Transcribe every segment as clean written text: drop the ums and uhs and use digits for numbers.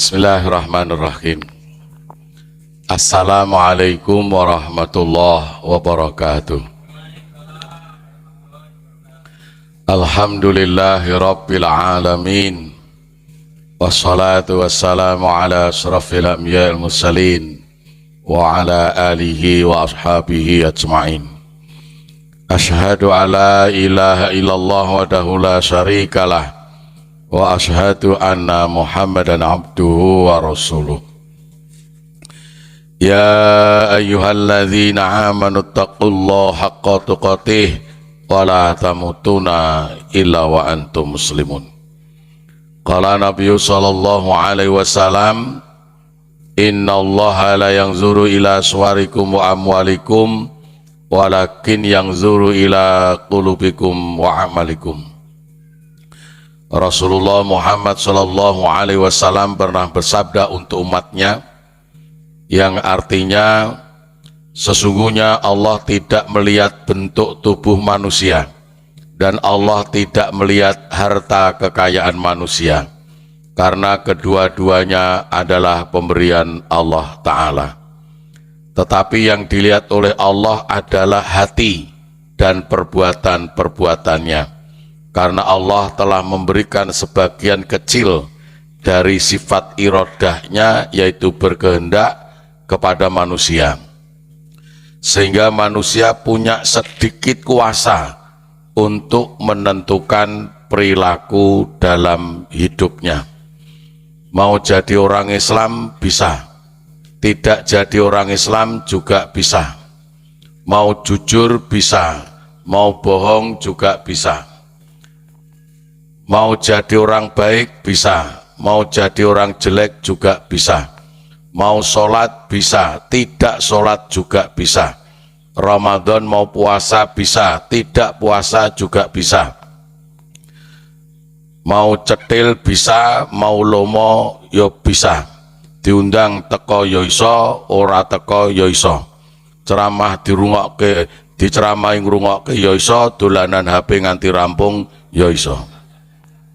Bismillahirrahmanirrahim. Assalamualaikum warahmatullahi wabarakatuh. Alhamdulillahi rabbil alamin. Wassalatu wassalamu ala asrafil anbiya'il mursalin wa ala alihi wa ashabihi ajma'in. Asyhadu an la ilaha illallah wahdahu la syarikalah wa ashhadu anna Muhammadan abduhu wa rasuluh. Ya ayyuhalladzina amanu taqullaha haqqa tuqatih wa la tamutunna illa wa antum muslimun. Qala Nabi sallallahu alaihi wasallam, innallaha la yanzuru ila suwarikum wa amwalikum walakin yanzuru ila qulubikum wa amalikum. Rasulullah Muhammad sallallahu alaihi wasallam pernah bersabda untuk umatnya, yang artinya sesungguhnya Allah tidak melihat bentuk tubuh manusia dan Allah tidak melihat harta kekayaan manusia, karena kedua-duanya adalah pemberian Allah Ta'ala. Tetapi yang dilihat oleh Allah adalah hati dan perbuatan-perbuatannya, karena Allah telah memberikan sebagian kecil dari sifat irodahnya, yaitu berkehendak, kepada manusia, sehingga manusia punya sedikit kuasa untuk menentukan perilaku dalam hidupnya. Mau jadi orang Islam bisa, tidak jadi orang Islam juga bisa, mau jujur bisa, mau bohong juga bisa. Mau jadi orang baik bisa, mau jadi orang jelek juga bisa. Mau sholat bisa, tidak sholat juga bisa. Ramadan mau puasa bisa, tidak puasa juga bisa. Mau cetil bisa, mau lomo yo bisa. Diundang teko yo iso, ora teko yo iso. Ceramah dirungokke, diceramahi ngrungokke yo iso, dolanan HP nganti rampung yo iso.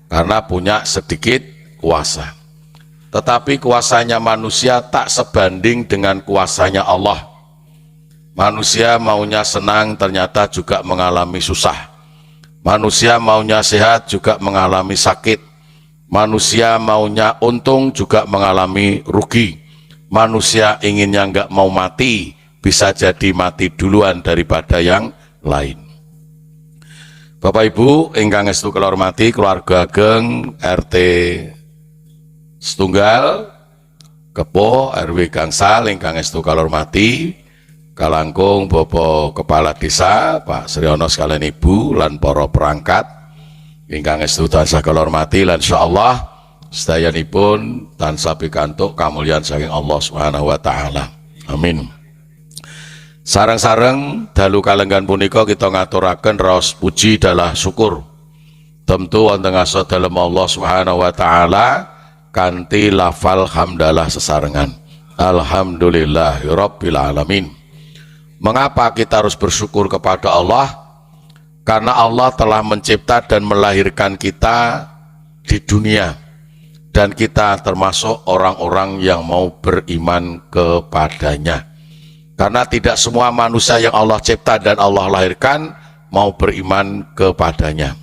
Karena punya sedikit kuasa. Tetapi kuasanya manusia tak sebanding dengan kuasanya Allah. Manusia maunya senang ternyata juga mengalami susah. Manusia maunya sehat juga mengalami sakit. Manusia maunya untung juga mengalami rugi. Manusia inginnya enggak mau mati, bisa jadi mati duluan daripada yang lain. Bapak Ibu ingkang estu kula hormati, keluarga ageng RT setunggal Kepo RW Gangsal ingkang estu kula hormati, kalangkung Bapak Kepala Desa Pak Sriono sekalian Ibu lan para perangkat ingkang estu tansah kula hormati, lan insyaallah sedayanipun tansah pikantuk kamulyan saking Allah Subhanahu wa taala. Amin. Sareng-sareng dalu kalenggan punika kita ngaturaken raos puji dalah syukur tentu wonten asa dalem Allah Subhanahu wa taala kanthi lafal hamdalah sesarengan. Alhamdulillahirabbil alamin. Mengapa kita harus bersyukur kepada Allah? Karena Allah telah mencipta dan melahirkan kita di dunia, dan kita termasuk orang-orang yang mau beriman kepadanya. Karena tidak semua manusia yang Allah cipta dan Allah lahirkan mau beriman kepadanya.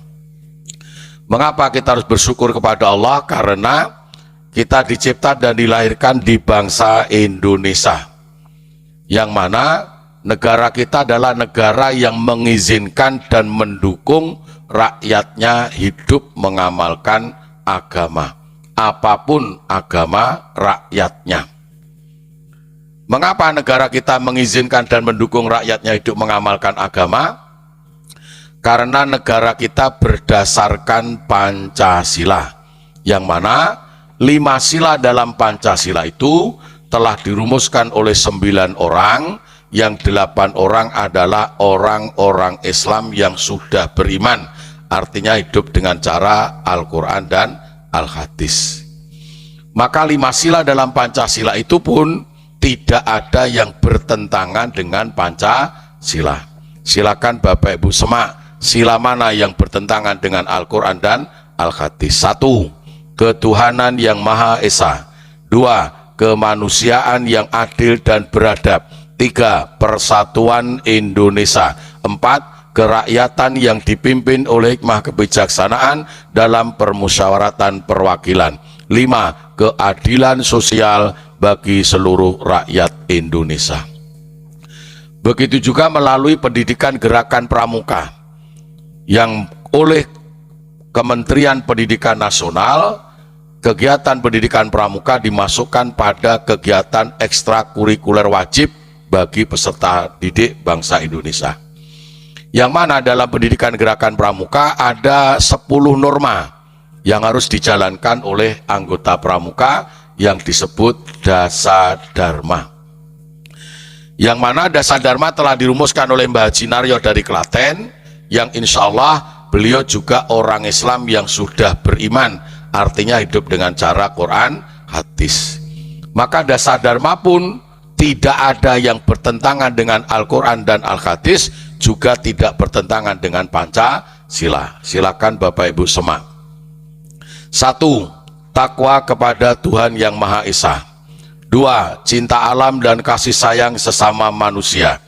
Mengapa kita harus bersyukur kepada Allah? Karena kita dicipta dan dilahirkan di bangsa Indonesia, yang mana negara kita adalah negara yang mengizinkan dan mendukung rakyatnya hidup mengamalkan agama, apapun agama rakyatnya. Mengapa negara kita mengizinkan dan mendukung rakyatnya hidup mengamalkan agama? Karena negara kita berdasarkan Pancasila, yang mana 5 sila dalam Pancasila itu telah dirumuskan oleh 9 orang, yang 8 orang adalah orang-orang Islam yang sudah beriman, artinya hidup dengan cara Al-Quran dan Al-Hadis. Maka 5 sila dalam Pancasila itu pun tidak ada yang bertentangan dengan Pancasila. Silakan Bapak Ibu semak, sila mana yang bertentangan dengan Al-Quran dan Al-Hadis. 1. Ketuhanan yang Maha Esa. 2. Kemanusiaan yang adil dan beradab. 3. Persatuan Indonesia. 4. Kerakyatan yang dipimpin oleh hikmah kebijaksanaan dalam permusyawaratan perwakilan. 5. Keadilan sosial bagi seluruh rakyat Indonesia. Begitu juga melalui pendidikan gerakan pramuka yang oleh Kementerian Pendidikan Nasional, kegiatan pendidikan pramuka dimasukkan pada kegiatan ekstrakurikuler wajib bagi peserta didik bangsa Indonesia. Yang mana dalam pendidikan gerakan pramuka ada 10 norma yang harus dijalankan oleh anggota pramuka yang disebut Dasa Dharma. Yang mana Dasa Dharma telah dirumuskan oleh Mbah Haji Naryo dari Klaten, yang insya Allah beliau juga orang Islam yang sudah beriman, artinya hidup dengan cara Quran hadis. Maka Dasa Dharma pun tidak ada yang bertentangan dengan Al-Quran dan Al-Hadis, juga tidak bertentangan dengan Pancasila. Silakan Bapak Ibu semak. 1. Takwa kepada Tuhan Yang Maha Esa. 2. Cinta alam dan kasih sayang sesama manusia.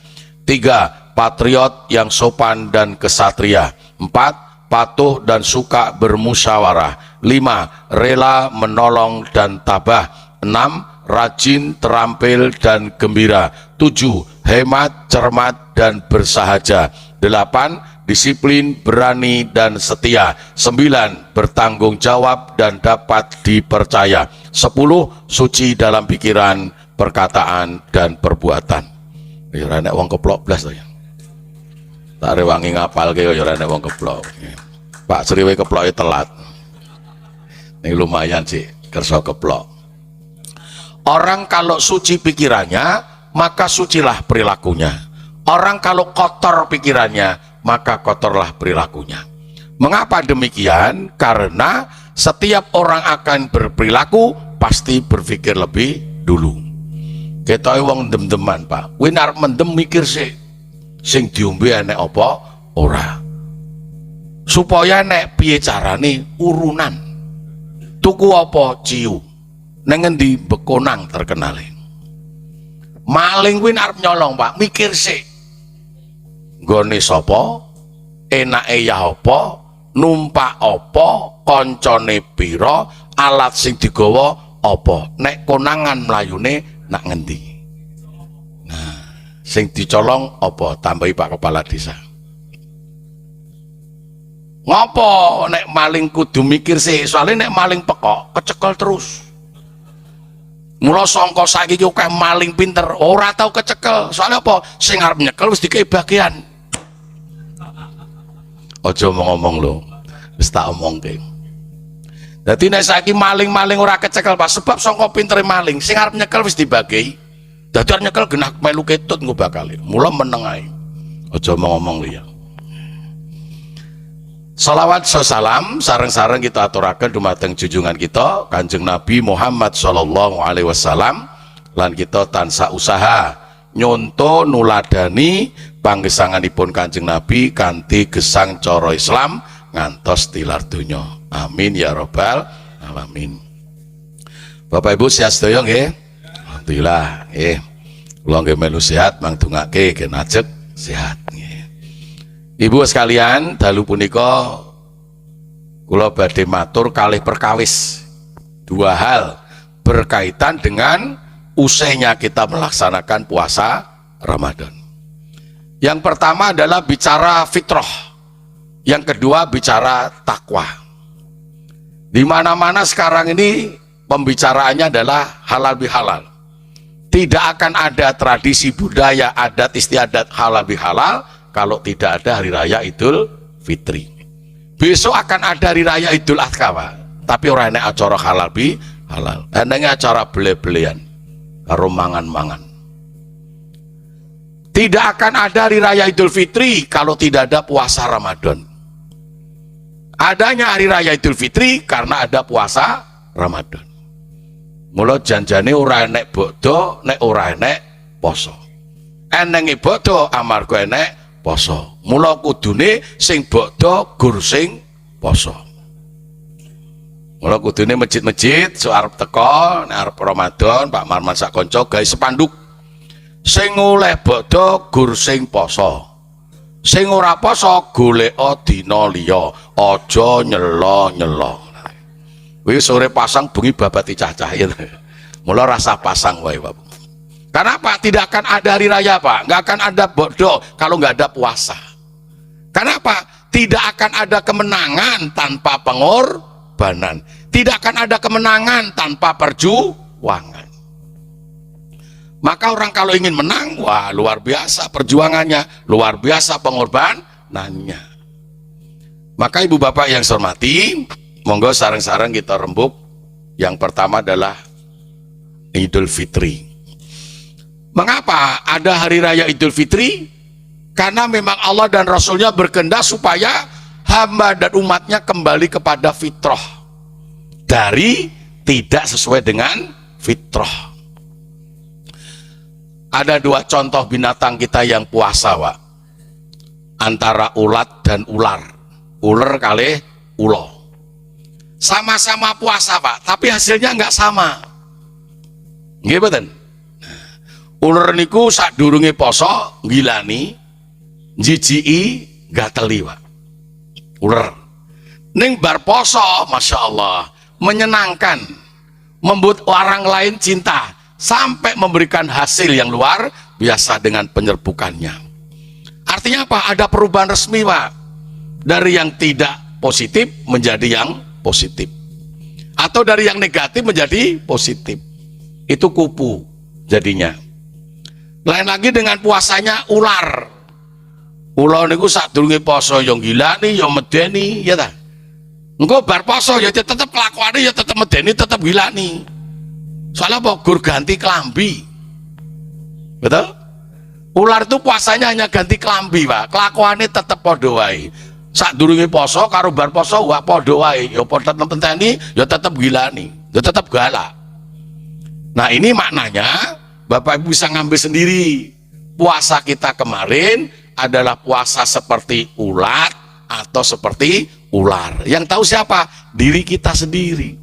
3. Patriot yang sopan dan kesatria. 4. Patuh dan suka bermusyawarah. 5. Rela menolong dan tabah. 6. Rajin, terampil, dan gembira. 7. Hemat, cermat, dan bersahaja. 8. Disiplin, berani, dan setia. 9. Bertanggung jawab dan dapat dipercaya. 10. Suci dalam pikiran, perkataan, dan perbuatan. Ya nek wong keplok blas to ya. Tak rewangi ngapal ke ya nek wong keplok. Pak Sriwe keploke telat. Ini lumayan sih kersa keplok. Orang kalau suci pikirannya, maka sucilah perilakunya. Orang kalau kotor pikirannya, maka kotorlah perilakunya. Mengapa demikian? Karena setiap orang akan berperilaku pasti berpikir lebih dulu. Kita wong dem-deman, Pak. Kuwi arep mendem mikir sih. Sing diombe enek apa ora. Supaya nek piye carane urunan. Tuku apa ciu. Neng ngendi bekonang terkenale. Maling kuwi arep nyolong, Pak, mikir sik. Nggone sapa? Enake ya apa? Numpak apa? Koncone pira? Alat sing digawa apa? Nek konangan mlayune nak ngendi? Nah, sing dicolong apa? Tambahi Pak Kepala Desa. Ngopo nek maling kudu mikir sik, soalnya nek maling pekok kecekel terus. Mula sangka saiki ki akeh maling pinter ora tau kecekel. Soalnya apa? Sing arep nyekel wis dikei bagian. Aja ngomong lho. Wis tak omongke. Dadi nek saiki maling-maling ora kecekel Pak, sebab sangka pintere maling, sing arep nyekel wis dibagi. Dadi arep nyekel genah melu ketut nggo bakal. Mula meneng ae. Aja ngomong liya. Salawat salam sareng-sareng kita aturaken dumateng junjungan kita Kanjeng Nabi Muhammad sallallahu alaihi wasallam, lan kita tansah usaha nyonto nuladani panggesanganipun Kanjeng Nabi kanthi gesang cara Islam ngantos tilar donya. Amin ya rabbal alamin. Bapak Ibu sehat sedaya nggih? Alhamdulillah nggih. Kula nggih melu sehat mangdungake kenajek sehat nggih. Ibu sekalian, dalu punika kula badhe matur kalih perkawis. 2 hal berkaitan dengan usainya kita melaksanakan puasa Ramadan. Yang pertama adalah bicara fitrah. Yang kedua bicara takwa. Di mana-mana sekarang ini pembicaraannya adalah halal bihalal. Tidak akan ada tradisi budaya adat istiadat halal bihalal kalau tidak ada hari raya Idul Fitri. Besok akan ada hari raya Idul Adha, Pak. Tapi orang enek acara halal bi halal. Enenge acara bele-belean karo mangan-mangan. Tidak akan ada hari raya Idul Fitri kalau tidak ada puasa Ramadan. Adanya hari raya Idul Fitri karena ada puasa Ramadan. Mula janjane ora enek bodho nek ora enek poso. Enenge bodho amarga enek poso. Mula kudune sing bodho gur sing poso. Mula kudune masjid-masjid so arep teko nek arep Ramadan Pak Marman sak kanca gawe spanduk. Sing oleh bodho gur sing poso. Sing ora poso goleka dina liya, aja nyelo-nyelo. Kuwi sore pasang bengi babati cacah ya. Mula rasa pasang wae, Bapak. Kenapa? Tidak akan ada hari raya, Pak. Nggak akan ada bodoh kalau nggak ada puasa. Kenapa? Tidak akan ada kemenangan tanpa pengorbanan. Tidak akan ada kemenangan tanpa perjuangan. Maka orang kalau ingin menang, wah luar biasa perjuangannya, luar biasa pengorbanannya. Maka ibu bapak yang saya hormati, monggo sareng-sareng kita rembuk. Yang pertama adalah Idul Fitri. Mengapa ada hari raya Idul Fitri? Karena memang Allah dan Rasulnya berkehendak supaya hamba dan umatnya kembali kepada fitrah dari tidak sesuai dengan fitrah. Ada dua contoh binatang kita yang puasa, Pak. Antara ulat dan ular. Ular kali ulo. Sama-sama puasa, Pak, tapi hasilnya nggak sama. Nggih mboten? Ular niku sadurunge poso ngilani, jijiki, gateli, Pak. Ular. Ning bar poso, masya Allah, menyenangkan, membuat orang lain cinta, sampai memberikan hasil yang luar biasa dengan penyerbukannya. Artinya apa? Ada perubahan resmi, Pak, dari yang tidak positif menjadi yang positif, atau dari yang negatif menjadi positif. Itu kupu jadinya. Lain lagi dengan puasanya ular. Ular niku sadurunge poso yo ngilani, yo medeni, ya ta. Engko bar poso ya tetep kelakuane ya tetep medeni, tetep ngilani. Soalnya apa? Gur ganti kelambi. Betul? Ular itu puasanya hanya ganti kelambi, Pak. Kelakuannya tetep padha wae. Sadurunge poso karo bar poso wah padha wae. Ya padha menteni, ya tetep ngilani, ya tetep galak. Nah, ini maknanya Bapak Ibu bisa ngambil sendiri. Puasa kita kemarin adalah puasa seperti ulat atau seperti ular. Yang tahu siapa? Diri kita sendiri.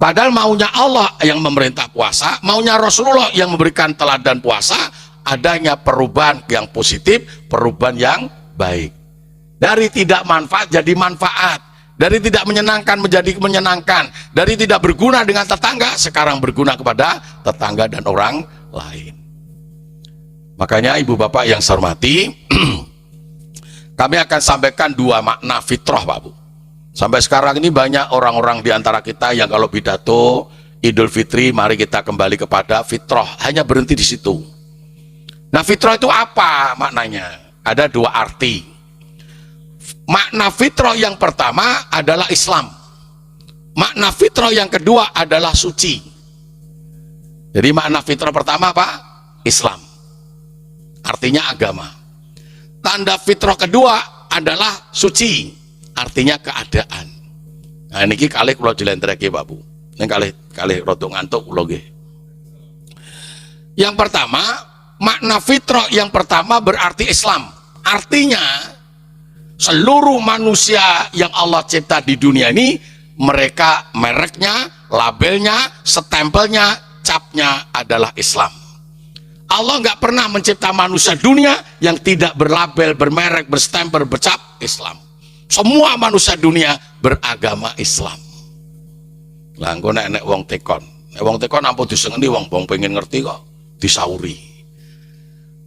Padahal maunya Allah yang memerintah puasa, maunya Rasulullah yang memberikan teladan puasa, adanya perubahan yang positif, perubahan yang baik. Dari tidak manfaat jadi manfaat. Dari tidak menyenangkan menjadi menyenangkan. Dari tidak berguna dengan tetangga, sekarang berguna kepada tetangga dan orang lain. Makanya ibu bapak yang saya hormati, kami akan sampaikan dua makna fitrah, Pak Bu. Sampai sekarang ini banyak orang-orang di antara kita yang kalau pidato Idul Fitri, mari kita kembali kepada fitrah, hanya berhenti di situ. Nah, fitrah itu apa maknanya? Ada dua arti. Makna fitrah yang pertama adalah Islam. Makna fitrah yang kedua adalah suci. Jadi makna fitrah pertama apa? Islam. Artinya agama. Tanda fitrah kedua adalah suci. Artinya keadaan. Nah, ini kali kula jelentreke, Pak Bu. Ini kali rada ngantuk kula nggih. Yang pertama, makna fitrah yang pertama berarti Islam. Artinya seluruh manusia yang Allah cipta di dunia ini, mereka mereknya, labelnya, stempelnya, capnya adalah Islam. Allah nggak pernah mencipta manusia dunia yang tidak berlabel, bermerek, berstempel, bercap Islam. Semua manusia dunia beragama Islam. Lah engko nek wong tekon, wong tekon ampun disengeni wong pengen ngerti kok disauri.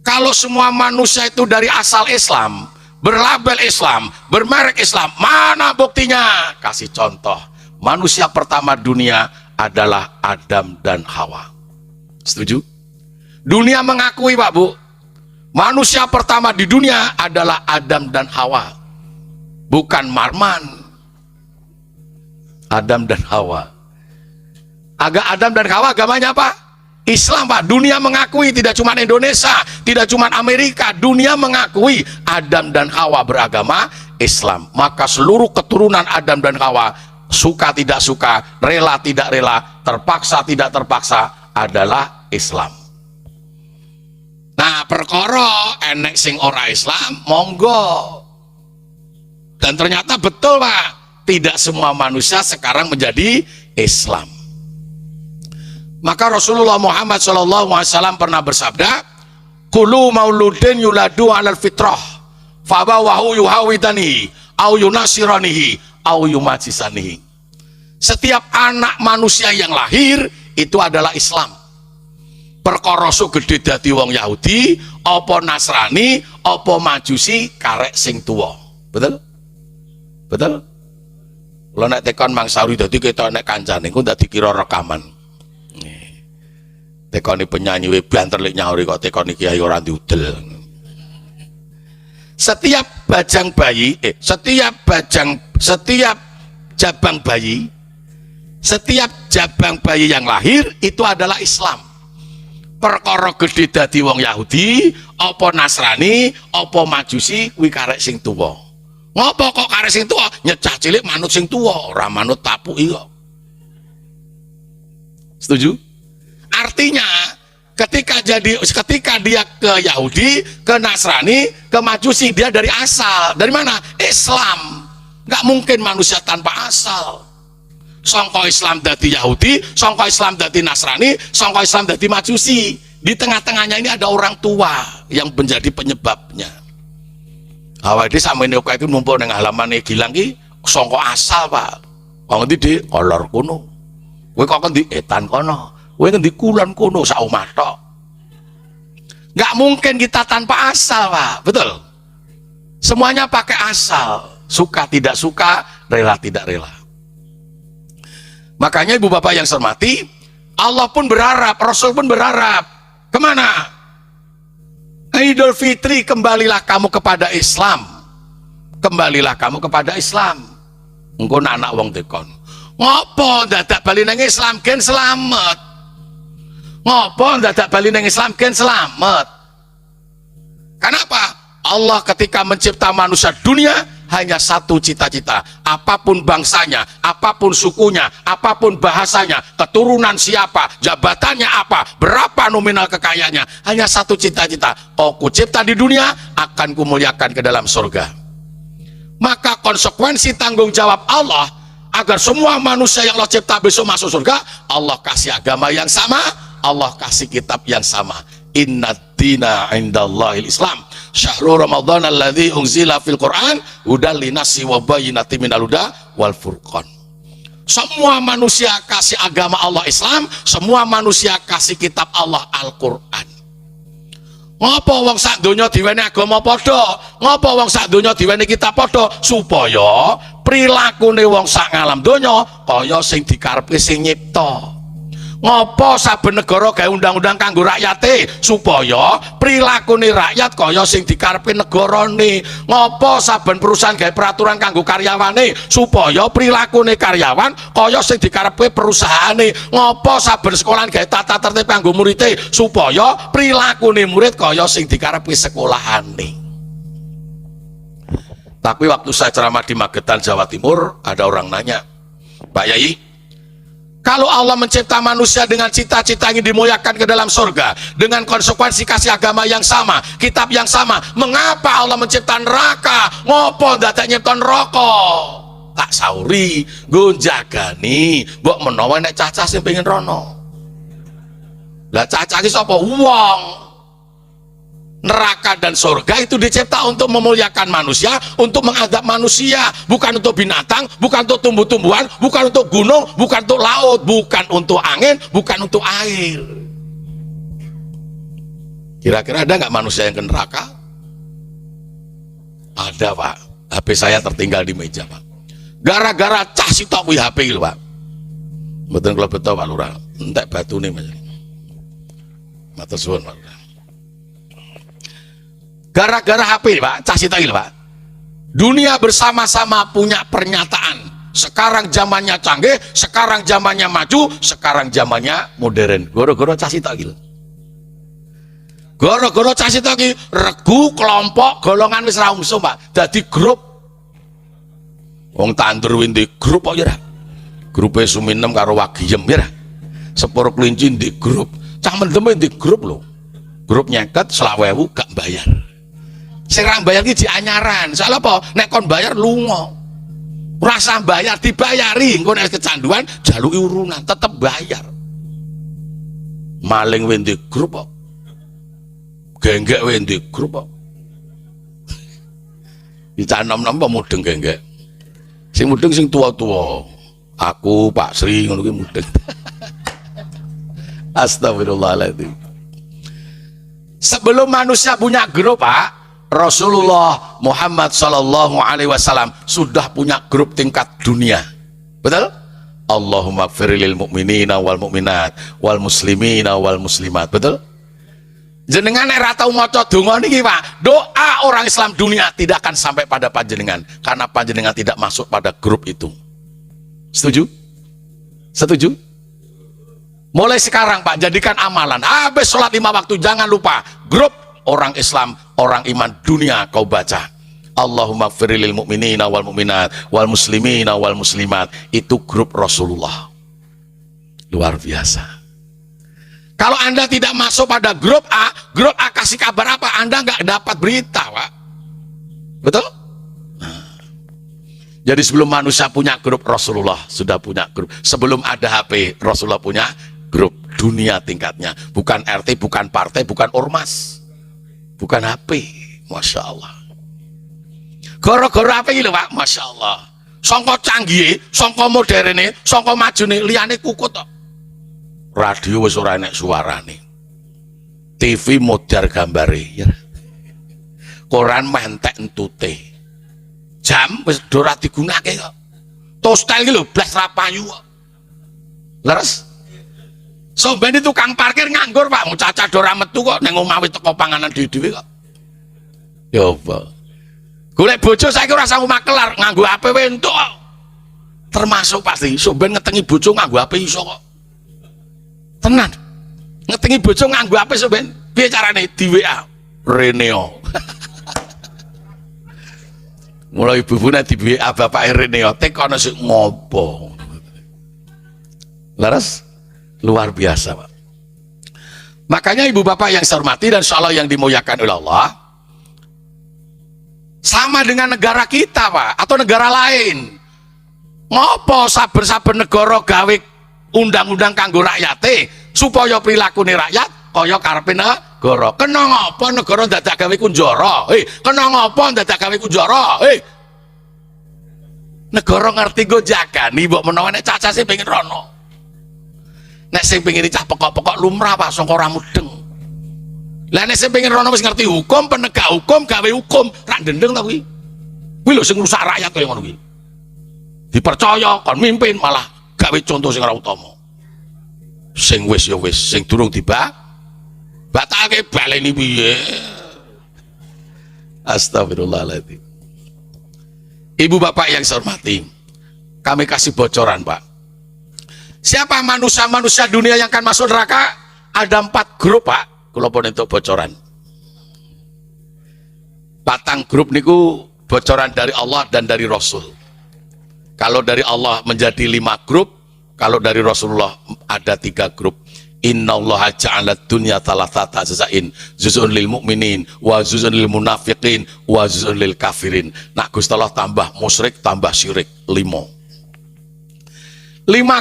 Kalau semua manusia itu dari asal Islam, berlabel Islam, bermerek Islam, mana buktinya? Kasih contoh. Manusia pertama dunia adalah Adam dan Hawa. Setuju? Dunia mengakui, Pak Bu, manusia pertama di dunia adalah Adam dan Hawa, bukan Marman. Adam dan Hawa. Adam dan Hawa agamanya apa? Islam, Pak. Dunia mengakui, tidak cuma Indonesia, tidak cuma Amerika, dunia mengakui Adam dan Hawa beragama Islam. Maka seluruh keturunan Adam dan Hawa, suka tidak suka, rela tidak rela, terpaksa tidak terpaksa, adalah Islam. Nah, perkara enek sing ora Islam, monggo. Dan ternyata betul, Pak. Tidak semua manusia sekarang menjadi Islam. Maka Rasulullah Muhammad SAW pernah bersabda, "Kullu mauludin yuladu 'alal fitrah, fabawahu yuhawidanihi, au yunasiranihi, au yumajisanihi." Setiap anak manusia yang lahir itu adalah Islam. Perkara gede dadi wong Yahudi, apa Nasrani, apa Majusi, karek sing tuwa. Betul? Betul? Kalau nek tekon Mang Sauri dadi kita nek kancane ku ndak dikira rekaman. Tekoni penyanyi we banter lek nyauri kok tekoni kiai ora diudel. Setiap jabang bayi yang lahir itu adalah Islam. Perkara gede dadi wong Yahudi, apa Nasrani, apa Majusi, kuwi karek sing tuwa. Ngopo kok karek sing tuwa? Nyecah cilik manut sing tuwa, ora manut tapuki kok. Setuju? Artinya ketika dia ke Yahudi, ke Nasrani, ke Majusi, dia dari asal. Dari mana? Islam. Nggak mungkin manusia tanpa asal. Sangka Islam dadi Yahudi, sangka Islam dadi Nasrani, sangka Islam dadi Majusi. Di tengah-tengahnya ini ada orang tua yang menjadi penyebabnya. Awake sampe nek iki numpuk ning halaman Gilang iki sangka asal, Pak. Wong endi Dik? Kolor kono. Kowe kok endi? Etan kono. Kowe ngendi kulon kono sak omah tok. Nggak mungkin kita tanpa asal, Pak. Betul? Semuanya pakai asal. Suka tidak suka, rela tidak rela. Makanya ibu bapak yang saya hormati, Allah pun berharap, Rasul pun berharap. Kemana? Idul Fitri, kembalilah kamu kepada Islam. Kembalilah kamu kepada Islam. Engko anak wong tekon. Ngopo dadak bali nang Islam gen selamat? Ngopo dadak bali nang Islam gen selamat? Kenapa? Allah ketika mencipta manusia dunia hanya satu cita-cita. Apapun bangsanya, apapun sukunya, apapun bahasanya, keturunan siapa, jabatannya apa, berapa nominal kekayaannya, hanya satu cita-cita. Oh, kucipta di dunia, akan kumuliakan ke dalam surga. Maka konsekuensi tanggung jawab Allah agar semua manusia yang Allah cipta besok masuk surga, Allah kasih agama yang sama, Allah kasih kitab yang sama. Inna dina indallahil Islam, syahrul Ramadan alladzi unzila fil Quran hudal linasi wa bayyinatin minal huda wal furqan. Semua manusia kasih agama Allah Islam, semua manusia kasih kitab Allah Al-Qur'an. Ngopo wong sak donya diweni agama padha? Ngopo wong sak donya diweni kitab padha? Supaya prilakune wong sak ngalam donya kaya sing dikarepke sing nyipta. Ngopo saben negara gawe undang-undang kanggo rakyate supaya prilakune rakyat kaya sing dikarepe negarane. Ngopo saben perusahaan gawe peraturan kanggo karyawane supaya prilakune karyawan kaya sing dikarepe perusahaane. Ngopo saben sekolah gawe tata tertib kanggo murite supaya prilakune murid kaya sing dikarepe sekolahane. Tapi waktu saya ceramah di Magetan, Jawa Timur, ada orang nanya, Pak Yai, kalau Allah mencipta manusia dengan cita-cita ingin dimuliakan ke dalam surga, dengan konsekuensi kasih agama yang sama, kitab yang sama, mengapa Allah mencipta neraka? Ngopo dadak nyipta neraka? Tak sauri, gonjagani, mbok menawa nek cacah sing pengen rono. Lah cacah iki sapa? Wong. Neraka dan surga itu dicipta untuk memuliakan manusia, untuk mengadab manusia, bukan untuk binatang, bukan untuk tumbuh-tumbuhan, bukan untuk gunung, bukan untuk laut, bukan untuk angin, bukan untuk air. Kira-kira ada nggak manusia yang ke neraka? Ada, Pak. HP saya tertinggal di meja, Pak. Gara-gara cah sitok kuwi HP lho, Pak. Mboten kula beto, Pak Lurah. Entek batune, Mas. Matur suwun, Pak Lurah. Gara-gara HP, Pak, cah sitok iki, Pak. Dunia bersama-sama punya pernyataan. Sekarang zamannya canggih, sekarang zamannya maju, sekarang zamannya modern. Goro-goro cah sitok iki. Goro-goro cah sitok iki regu kelompok golongan wis ra usum, Pak. Dadi grup. Wong tandur windi grup kok ya ra. Grupe Suminem karo Wagiem ya ra. Sepur kelinci di grup. Cah mendem di grup lho. Grup nyeket 20.000 gak bayar. Sing ra bayar iki dianyaran. Soal apa? Nek kon bayar lunga. Rasa bayar dibayari, engko nek kecanduan jaluki urunan tetep bayar. Maling wendi grup kok. Genggek wendi grup kok. Dicanom-nom apa mudeng genggek. Sing mudeng sing tua-tua. Aku Pak Sri ngono ki mudeng. Astagfirullahaladzim. Sebelum manusia punya grup, Pak, Rasulullah Muhammad Sallallahu Alaihi Wasallam sudah punya grup tingkat dunia. Betul? Allahumma gfirlil mu'minina wal mu'minat wal muslimina wal muslimat. Betul? Jenengan nek ra tau maca donga niki, Pak, doa orang Islam dunia tidak akan sampai pada panjenengan karena panjenengan tidak masuk pada grup itu. Setuju? Setuju? Mulai sekarang, Pak, jadikan amalan. Habis sholat 5 waktu jangan lupa grup orang Islam, orang iman dunia kau baca. Allahumma gfirlil mu'minina wal mu'minat wal muslimina wal muslimat. Itu grup Rasulullah. Luar biasa. Kalau Anda tidak masuk pada grup A kasih kabar apa? Anda nggak dapat berita, Pak. Betul? Nah. Jadi sebelum manusia punya grup, Rasulullah sudah punya grup. Sebelum ada HP, Rasulullah punya grup dunia tingkatnya. Bukan RT, bukan partai, bukan ormas, bukan HP. Masya Allah. Gara-gara apa ini, Pak? Masya Allah. Songko canggih, songko modern, songko maju nih, liane kukut kok. Radio wis ora enek suarane. TV modar gambare, ya. Koran mentek entute. Jam wis ora digunakake kok. Tostel iki lho blas ra payu kok. Leres? Soben tukang parkir nganggur, Pak. Mau caca ora metu kok ning omah wis teko panganan dhewe-dhewe kok. Ya apa? Golek bojo saiki ora sanggup makelar, nganggo HP entuk kok. Termasuk pasti soben ngetengi bojo nganggo HP iso kok. Tenan. Ngetengi bojo nganggo HP soben. Piye carane? Di WA Reneo. Mulai ibune di WA bapake Reneo, tekono sik ngopo. Laras? Luar biasa, Pak. Makanya ibu bapak yang saya hormati dan insyaallah yang dimuliakan oleh Allah, sama dengan negara kita, Pak, atau negara lain. Ngopo saber-saber negara gawe undang-undang kanggo rakyate supaya prilakune rakyat kaya karepe negara. Kena ngopo negara dadak gawe kunjara? Kena ngopo dadak gawe kunjara? Negara ngerti go jagani mbok menawa nek cacase pengen rono. Nek sing pengen dicah pokok-pokok lumrah, Pak, sangka ora mudeng. Lah nek sing pengen rono wis ngerti hukum, penegak hukum, gawe hukum, ra ndendeng ta kuwi. Kuwi lho sing ngrusak rakyat kaya ngono kuwi. Dipercaya kon mimpin malah gawe contoh sing ora utama. Sing wis ya wis, sing durung batalke baleni piye. Astagfirullahaladzim. Ibu bapak yang saya hormati, kami kasih bocoran, Pak. Siapa manusia-manusia dunia yang akan masuk neraka? Ada 4 grup, Pak. Kula pun untuk bocoran. 4 grup niku bocoran dari Allah dan dari Rasul. Kalau dari Allah menjadi 5 grup, kalau dari Rasulullah ada 3 grup. Innallaha ja'ala dunya thalathata jazain, juz'un lil mu'minin, wa juz'un lil munafiqin, wa juz'un lil kafirin. Nak Gusti Allah tambah musyrik, tambah syirik, 5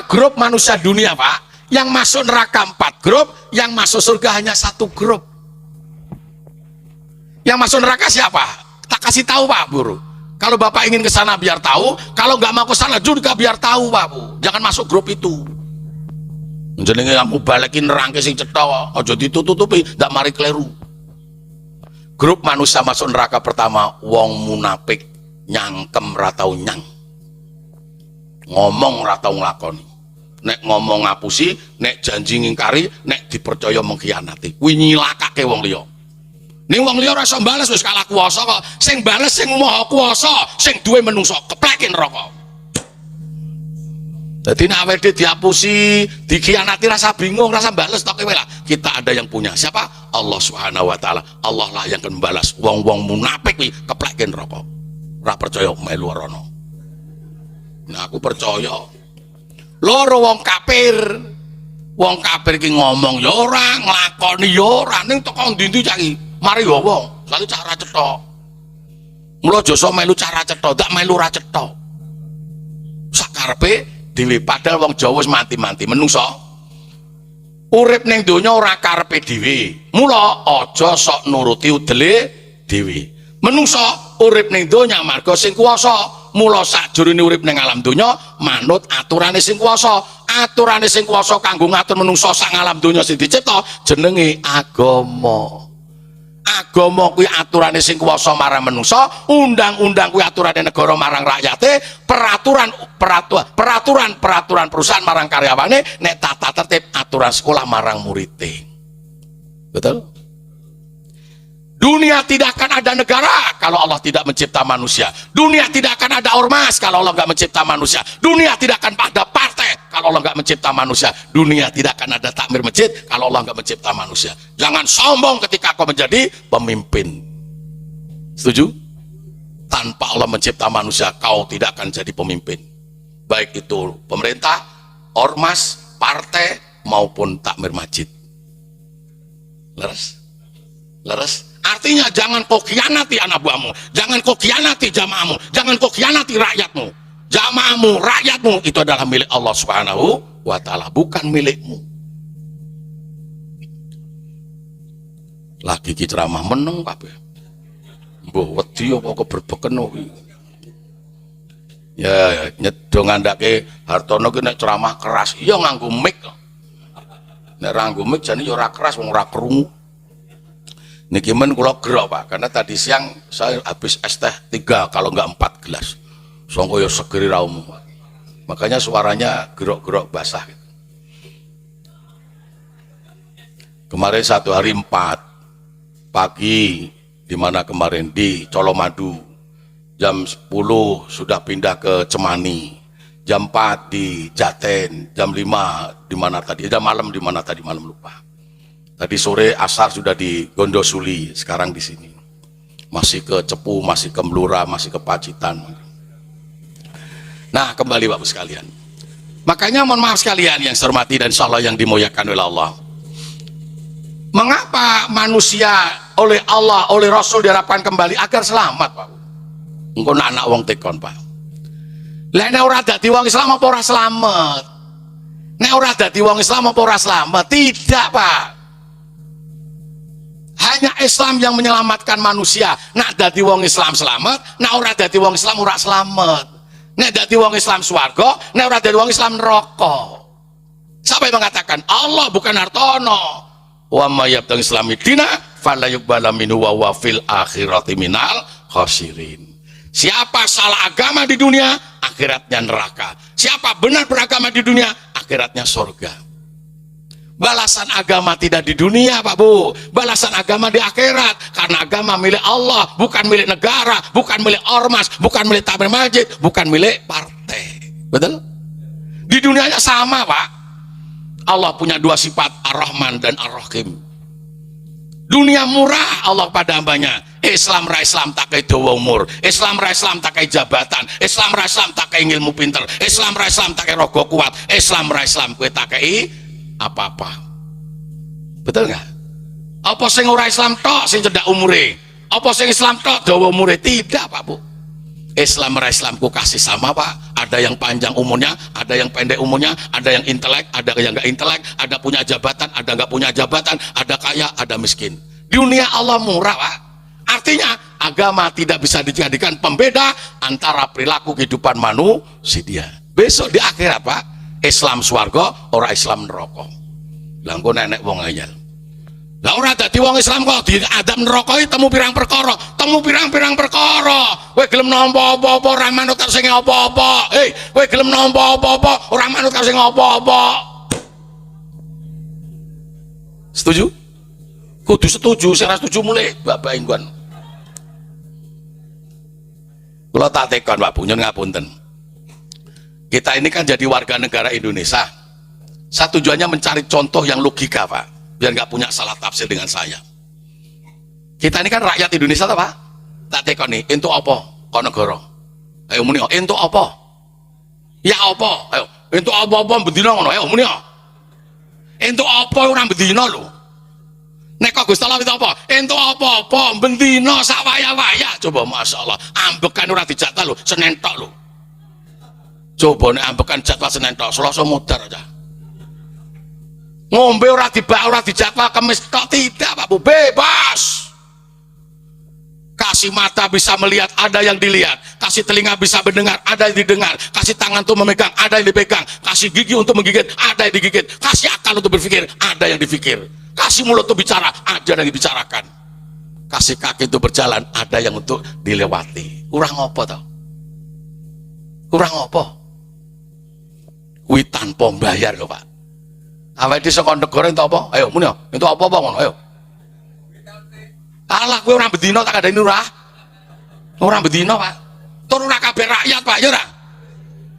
grup manusia dunia, Pak. Yang masuk neraka 4 grup, yang masuk surga hanya 1 grup. Yang masuk neraka siapa? Tak kasih tahu, Pak, Buru. Kalau Bapak ingin ke sana biar tahu, kalau nggak mau ke sana juga biar tahu, Pak, Bu. Jangan masuk grup itu. Jenenge kamu balikin nerangke sing cetha, aja ditutupi, ndak mari kleru. Grup manusia masuk neraka pertama, wong munafik, nyangkem ra tau nyang. Ngomong ora tau nglakoni. Nek ngomong ngapusi, nek janji ngingkari, nek dipercaya mengkhianati. Kuwi nyilakake wong liya. Ning wong liya ora iso bales wis kalah kuwasa kok. Sing bales sing maha kuwasa, sing duwe menungso, kepleke neraka. Dadi nek awake diapusi, dikhianati rasa bingung, rasa bales tok kowe lah. Kita ada yang punya. Siapa? Allah Subhanahu wa taala. Allah lah yang akan membalas. Wong-wong munafik kuwi kepleke neraka. Ora percaya melu rono. Nah aku percaya. Loro wong kafir ki ngomong ya ora, nglakoni ya ora, ning teko ndi-ndi cak iki mari ya wong selalu cara cetha. Mula aja iso melu cara cetha, tak melu ora cetha. karepe dhewe. Padahal wong Jawa wis mati-mati menungso. Urip ning donya ora karepe dhewe. Mula aja sok nuruti udele dhewe. Menungso urip ning donya marga sing kuwasa. Mula sakjroning urip ning alam donya manut aturane sing kuwasa. Aturane sing kuwasa kanggo ngatur menungso sak alam donya sing dicipta jenenge agama. Agama kuwi aturane sing kuwasa marang menungso, undang-undang kuwi aturane negara marang rakyate, peraturan perusahaan marang karyawane, nek tata tertib aturan sekolah marang muridé. Betul? Dunia tidak akan ada negara kalau Allah tidak mencipta manusia. Dunia tidak akan ada ormas kalau Allah nggak mencipta manusia. Dunia tidak akan ada partai kalau Allah nggak mencipta manusia. Dunia tidak akan ada takmir masjid kalau Allah nggak mencipta manusia. Jangan sombong ketika kau menjadi pemimpin. Setuju? Tanpa Allah mencipta manusia, kau tidak akan jadi pemimpin. Baik itu pemerintah, ormas, partai, maupun takmir masjid. Leres? Leres? Artinya jangan kau khianati anak buahmu, jangan kau khianati jamaahmu, jangan kau khianati rakyatmu. Jamaahmu, rakyatmu itu adalah milik Allah Subhanahu wa Ta'ala, bukan milikmu. Lagi ki ceramah meneng kabeh. Mbah wedi apa keberbeken ya nyedo ngandake Hartono ki nek ceramah keras iya nganggo mic. Nek ora nganggo mic jane ya ora keras wong ora krungu. Niki men kula gerok Pak, karena tadi siang saya habis es teh 3 kalau enggak 4 gelas. Songko ya segeri raumu. Makanya suaranya gerok-gerok basah. Kemarin 1 hari 4 pagi di mana kemarin di Colomadu. Jam 10 sudah pindah ke Cemani. Jam 4 di Jaten, jam 5 di mana tadi? Jam malam di mana tadi malam lupa. Tadi sore asar sudah di Gondosuli, sekarang di sini. Masih ke Cepu, masih ke Blora, masih ke Pacitan. Nah, kembali Bapak sekalian. Makanya mohon maaf sekalian yang saya hormati dan insya Allah yang dimuliakan oleh Allah. Mengapa manusia oleh Allah, oleh Rasul diharapkan kembali agar selamat, Pak? Engko anak wong tekon, Pak. Lah nek ora dadi wong Islam apa ora selamat? Nek ora dadi wong Islam apa ora selamat? Tidak, Pak. Hanya Islam yang menyelamatkan manusia. Nak dadi wong Islam selamat, nak ora dadi wong Islam ora selamat. Nek dadi wong Islam swarga, nek ora dadi wong Islam neraka. Siapa yang mengatakan Allah bukan Hartono? Wa may yabtaghi islami dina fala yuqbala minhu wa huwa fil akhirati minal khasirin. Siapa salah agama di dunia, akhiratnya neraka. Siapa benar beragama di dunia, akhiratnya surga. Balasan agama tidak di dunia Pak Bu, balasan agama di akhirat, karena agama milik Allah, bukan milik negara, bukan milik ormas, bukan milik takmir masjid, bukan milik partai. Betul? Di dunianya sama Pak. Allah punya 2 sifat, Ar-Rahman dan Ar-Rahim. Dunia murah Allah pada hambanya. Islam ra Islam takai dawa umur, Islam ra Islam takai jabatan, Islam ra Islam takai ilmu pinter, Islam ra Islam takai rogo kuat, Islam ra Islam kue takai apa-apa. Betul nggak? Apa sing ora Islam tok sing cedak umure? Apa sing Islam tok dawa umure? Tidak Pak Bu. Islam ora Islamku kasih sama Pak. Ada yang panjang umurnya, ada yang pendek umurnya, ada yang intelek, ada yang nggak intelek, ada punya jabatan, ada nggak punya jabatan, ada kaya, ada miskin. Di dunia Allah murah Pak. Artinya agama tidak bisa dijadikan pembeda antara perilaku kehidupan manusia. Besok di akhirat Pak, Islam swarga, ora Islam neraka. Lah engko nenek wong ngeyel. Lah ora dadi wong Islam kok di adab neraka temu pirang perkara, temu pirang-pirang perkara. Kowe gelem nampa apa-apa ora manut karo sing apa-apa. Kowe gelem nampa apa-apa ora manut karo sing apa-apa. Setuju? Kudu setuju, sing ora setuju mulai bapak inggon. Kula tak tekon Pak Bu, nyun ngapunten. Kita ini kan jadi warga negara Indonesia. Satu tujuannya mencari contoh yang logika Pak, biar nggak punya salah tafsir dengan saya. Kita ini kan rakyat Indonesia Pak. Tak tekon nih, entuk apa kok negara? Ayo muni, entuk apa? Ya apa? Ayo, entuk apa-apa bendina ngono, ayo muni. Entuk apa ora bendina lho. Nek kok Gusti Allah itu apa? Entuk apa-apa bendina sak waya-waya. Coba masyaallah, ambekan ora dijatah lho, Senin tok lho. Coba nek ambekan jadwal Senin tok, Selasa mudar aja. Ngombe ora dijadwal Kamis tok, tidak Pak Bu, bebas. Kasih mata bisa melihat, ada yang dilihat. Kasih telinga bisa mendengar, ada yang didengar. Kasih tangan untuk memegang, ada yang dipegang. Kasih gigi untuk menggigit, ada yang digigit. Kasih akal untuk berpikir, ada yang dipikir. Kasih mulut untuk bicara, ada yang dibicarakan. Kasih kaki untuk berjalan, ada yang untuk dilewati. Kurang apa tau? Kurang apa? Kuwi tanpa bayar lho Pak. Awake dhewe saka negara entuk apa? Ayo muni entuk apa-apa ngono, ayo. Alah kowe ora bedino tak kandhani ora. Ora bedino Pak. Tur ora kabeh rakyat Pak, ya ora.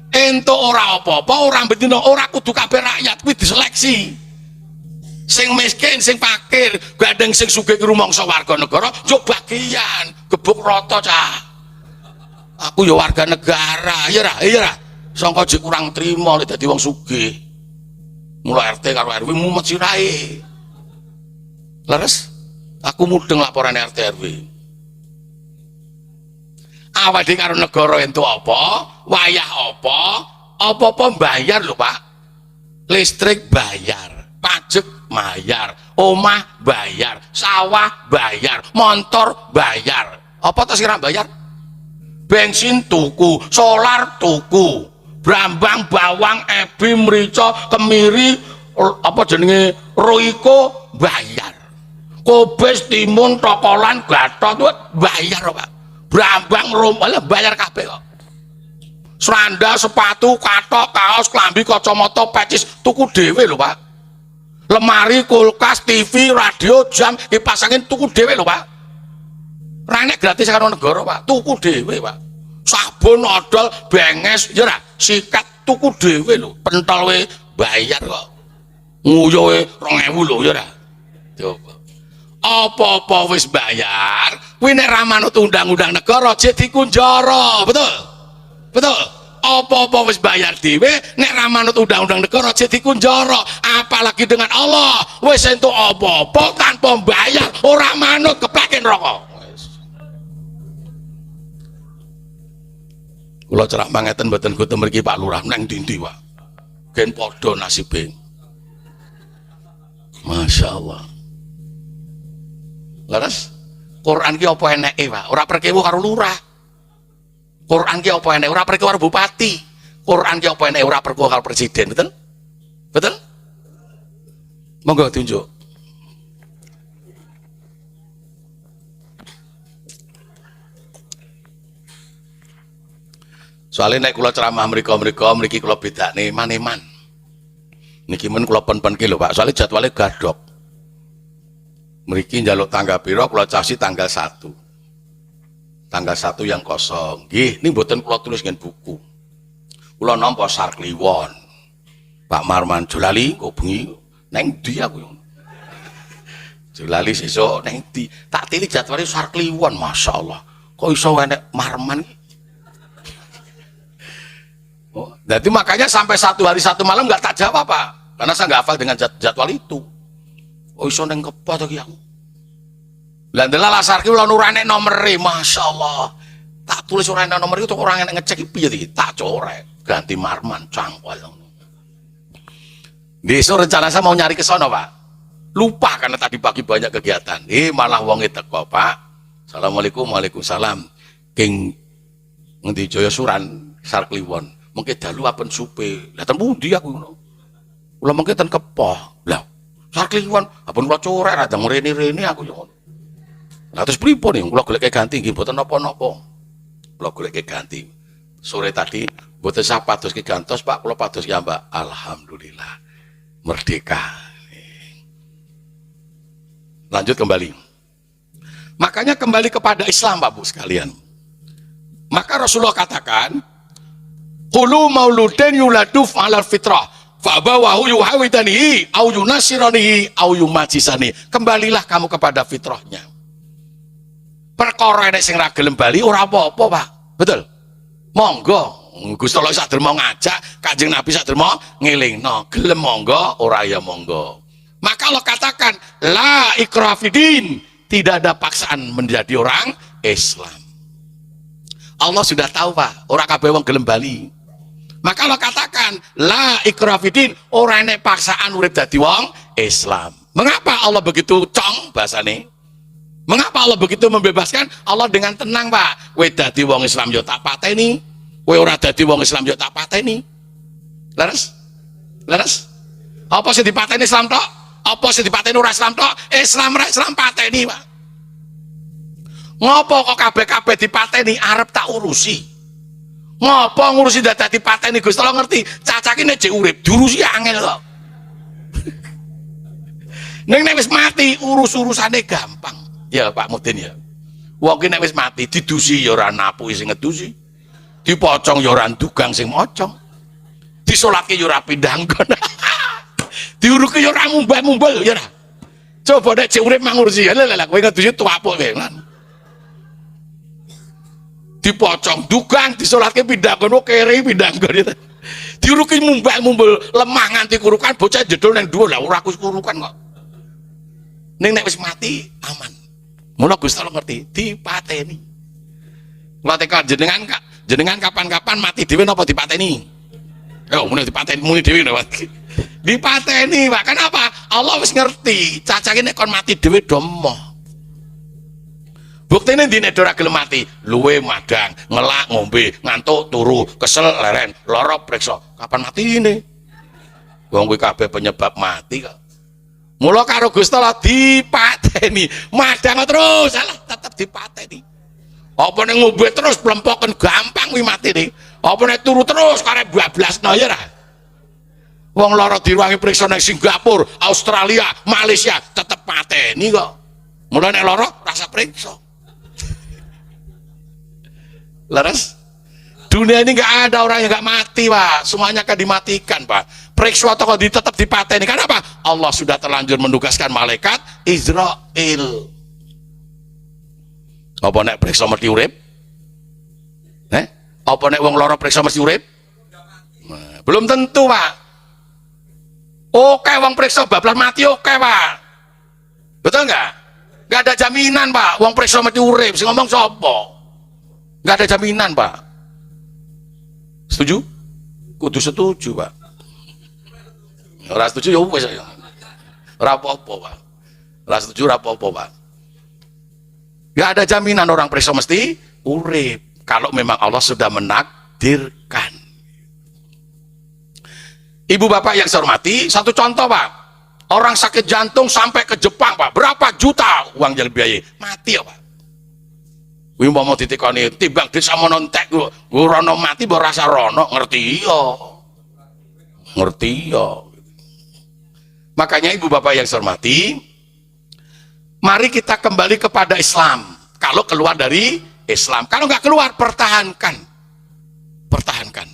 Entuk ora apa-apa, ora bedino, ora kudu kabeh rakyat, kuwi diseleksi. Sing miskin, sing fakir, gandeng sing sugih ki rumangsa warga negara, yo bagian, gebuk rata cah. Aku ya warga negara, ya ora, iya ora. Sangka jek kurang trima lek dadi wong sugih. Mula RT karo RW mumet sirahe. Leres? Aku mudeng laporan RT RW. Awake dhewe karo negara entuk apa? Wayah apa? Apa-apa bayar lho, Pak. Listrik bayar, pajak bayar, omah bayar, sawah bayar, motor bayar. Apa tas kira bayar? Bensin tuku, solar tuku, brambang, bawang, ebi, merica, kemiri, apa jenenge roiko bayar. Kobes, timun, tokolan, gatot bayar Pak. Brambang, rompal bayar kabeh kok. Seranda, sepatu, katok, kaos, klambi, kacamata, pecis tuku dhewe lho Pak. Lemari, kulkas, TV, radio, jam kipas angin tuku dhewe lho Pak. Ranek gratis karo negara Pak, tuku dhewe Pak. Sabun, odol, benges, ya ora, sikat tuku dhewe lho. Pentol we bayar kok. Nguyuh we 2000 lho ya ora. Coba. Apa-apa wis bayar, kuwi nek ra manut undang-undang negara jek dikunjara, betul? Betul. Apa-apa wis bayar dhewe, nek ra manut undang-undang negara jek dikunjara, apalagi dengan Allah. Wis entuk apa-apa tanpa bayar, ora manut kepleke neraka. Kula ceramah ngeten mboten goten mriki Pak Lurah nang ndi-ndi Pak. Gen padha nasibe. Masyaallah. Leres, Quran ki apa eneke Pak? Ora perkewu karo lurah. Quran ki apa eneke? Ora perkewu karo bupati. Quran ki apa eneke? Ora perkewu karo presiden, betul? Betul? Monggo tunjuk. Soalnya nek kula ceramah mriki kula bedakne maneman. Niki men kula pen-pen ki lho Pak, soalnya jadwalnya gadok. Mriki njaluk tanggal pira kula casi tanggal 1. Tanggal 1 yang kosong. Nggih, ini mboten kula tulis nggen buku. Kula nampa Sarkliwon. Pak Marman Jolali kok bengi neng ndi aku yo. Jolali sesuk neng ndi. Tak tilik jadwale Sarkliwon, masyaallah. Kok iso enek Marman iki? Oh, jadi makanya sampai 1 hari 1 malam nggak tak jawab Pak, karena saya nggak hafal dengan jadwal itu. Oh iso neng kepo to ki aku. Lah ndelala Sarki kula nurane nomere, masyaallah. Tak tulis ora enek nomor itu orang enek ngecek piye iki, tak corek, ganti Marman cangkol. Besok rencana saya mau nyari ke sono Pak. Lupa karena tadi pagi banyak kegiatan. Malah wonge teko Pak. Assalamualaikum, waalaikumsalam. King ngendi Jaya Suran Sarkliwon. Mungkin dalu apen supe. Lah ten pundi aku ngono. Kula mengke ten kepoh. Lah Sarkliwon ampun kula corek radang rene-rene aku yo ngono. Lah terus pripun ning kula goleke ganti nggih mboten napa-napa. Kula goleke ganti. Sore tadi mboten sah pados ki gantos Pak, kula pados ya Mbak. Alhamdulillah. Merdeka. Lanjut kembali. Makanya kembali kepada Islam Pak Bu sekalian. Maka Rasulullah katakan, "Qulu mauludin yuladu fa'alal fitrah." Fa'abawahu yuhawidanihi au yunasiranihi au yumajisani. Kembalilah kamu kepada fitrahnya. Perkara nek sing ra gelem bali ora apa-apa, Pak. Betul? Monggo. Gusti Allah sak dermo ngajak, Kanjeng Nabi sak dermo ngelingno. Gelem monggo, ora ya monggo. Maka Allah katakan, la ikraha fidin. Tidak ada paksaan menjadi orang Islam. Allah sudah tahu Pak, orang kabeh wong gelem bali. Maka Allah katakan la ikraha fiddin, ora enek paksaan urip dadi wong Islam. Mengapa Allah begitu cong bahasane? Mengapa Allah begitu membebaskan? Allah dengan tenang, Pak. Kowe dadi wong Islam yo tak pateni, kowe ora dadi wong Islam yo tak pateni. Leres? Leres? Apa sing dipateni Islam tok? Apa sing dipateni ora Islam tok? Islam ra Islam pateni, Pak. Ngopo kok kabeh-kabeh dipateni arep tak urusi? Ngopo ngurusi dadi pateni Gusti Allah ngerti? Cacake nek jek urip diurusi angel kok. Ning nek wis mati urus-urusane gampang. Ya Pak Mudin ya. Wong ki nek wis mati didusi ya ora napuki sing ngedusi. Dipocong ya ora ndugang sing mocong. Disolatke ya ora pindah nggon. Diuruke ya ora mumbal-mumbal ya ora. Coba nek cek urip mangurusi ya lha kowe ngedusi tuapuk kowe. Dipocong dugang disolatke pindah nggon kere pindah nggon. Diuruke mumbal-mumbal lemah nganti kurukan bocah jedul nang dhuwur lah ora kurukan kok. Ning nek wis mati aman. Mula Gusti Allah ngerti dipateni. Ngateka jenengan kapan-kapan mati dhewe napa dipateni? Oh, muni dipateni muni dhewe napa? Dipateni, Pak. Kenapa? Allah wis ngerti, cacake nek kon mati dhewe do emoh. Buktine ndi nek ora gelem mati? Luwe madang, ngelak ngombe, ngantuk turu, kesel leren, lara priksa. Kapan matine? Wong kuwi kabeh penyebab mati kok. Mula karo Gusti Allah dipateni, madang terus salah tetep dipateni. Apa nek ngombe terus plempoken gampang kuwi matine. Apa nek turu terus karep bablasno ya ora. Wong lara diruangi periksa nang Singapura, Australia, Malaysia tetep pateni kok. Mula nek lara rasa periksa. Leres? Dunia ini nggak ada orang yang nggak mati, Pak. Semuanya akan dimatikan, Pak. Periksa atau kalau tetap dipateni. Kenapa? Allah sudah terlanjur menugaskan malaikat Israel. Apa nek periksa mesti urip? Apa nek wong lara periksa mesti urip? Nah, belum tentu, Pak. Oke, wong periksa bablas mati oke, Pak. Betul nggak? Nggak ada jaminan, Pak. Wong periksa mesti urip. Sing ngomong sapa? Nggak ada jaminan, Pak. Setuju? Kudu setuju, Pak. Ora setuju ya wis. Ora apa-apa, Pak. Ora setuju ora apa-apa, Pak. Enggak ada jaminan orang periksa mesti urip kalau memang Allah sudah menakdirkan. Ibu bapak yang saya hormati, satu contoh, Pak. Orang sakit jantung sampai ke Jepang, Pak. Berapa juta uang yang biaya? Mati ya, Pak. Kuwi mau ditekoni timbang desa mono entek ku rono mati mbok rasa rono ngerti ya. Ngerti ya. Makanya ibu bapak yang saya hormati, mari kita kembali kepada Islam. Kalau keluar dari Islam, kalau nggak keluar pertahankan. Pertahankan.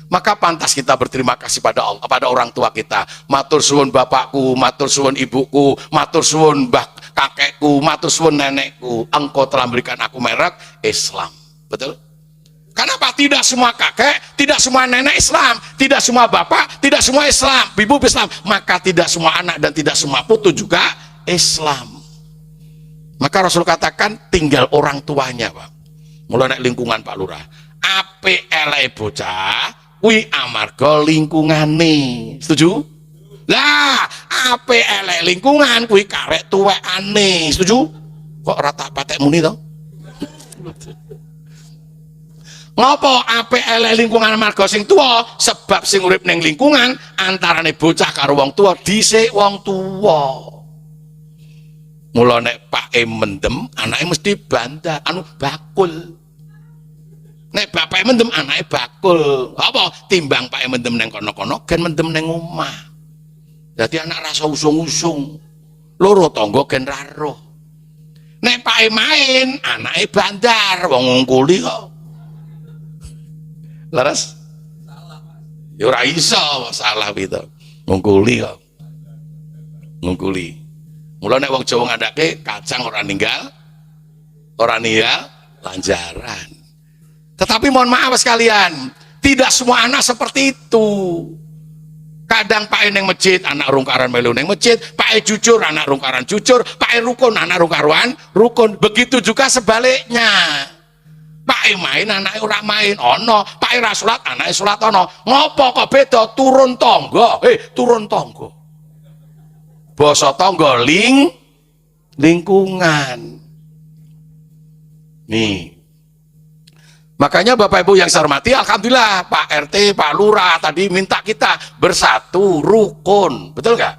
Maka pantas kita berterima kasih pada Allah, pada orang tua kita. Matur suwun bapakku, matur suwun ibuku, matur suwun kakekku, matur suwun nenekku, engkau telah memberikan aku merek Islam. Betul? Kenapa? Tidak semua kakek, tidak semua nenek Islam, tidak semua bapak, tidak semua Islam, ibu Islam, maka tidak semua anak dan tidak semua putu juga Islam. Maka Rasul katakan tinggal orang tuanya, Pak. Mulai naik lingkungan Pak Lurah. Ape elek bocah, wi amarga lingkungane. Setuju? Lah, ape elek lingkungan kuwi karek tuwekane. Setuju? Kok rata patek muni to? Ngopo ape elek lingkungan marga sing tuwa? Sebab sing urip ning lingkungan antarane bocah karo wong tuwa dhisik wong tuwa. Mula nek pake mendem, anake mesti bandar, bakul. Nek bapake mendem, anake bakul. Apa? Timbang pake mendem neng kono-kono, gen mendem neng omah. Jadi anak rasa usung-usung. Loro tangga gen raruh. Nek pake main, anake bandar, wong ngungkuli kok. Leres? Ya ora iso, salah gitu. Ngungkuli kok. Ngungkuli. Mula nek wong Jawa ngandake kacang ora ninggal lanjaran. Tetapi mohon maaf sekalian, tidak semua anak seperti itu. Kadang Pak neng masjid, anak rungkaran melu neng masjid, Pak jujur, anak rungkaran jujur, Pak rukun, anak rungkaran rukun. Begitu juga sebaliknya. Pak main anake ora main ono, Pak ra salat anake salat ono. Ngopo kok beda? Turun tangga. Turun tangga. Basa tangga lingkungan. Nih. Makanya Bapak Ibu yang saya hormati, alhamdulillah Pak RT, Pak Lurah tadi minta kita bersatu, rukun. Betul nggak?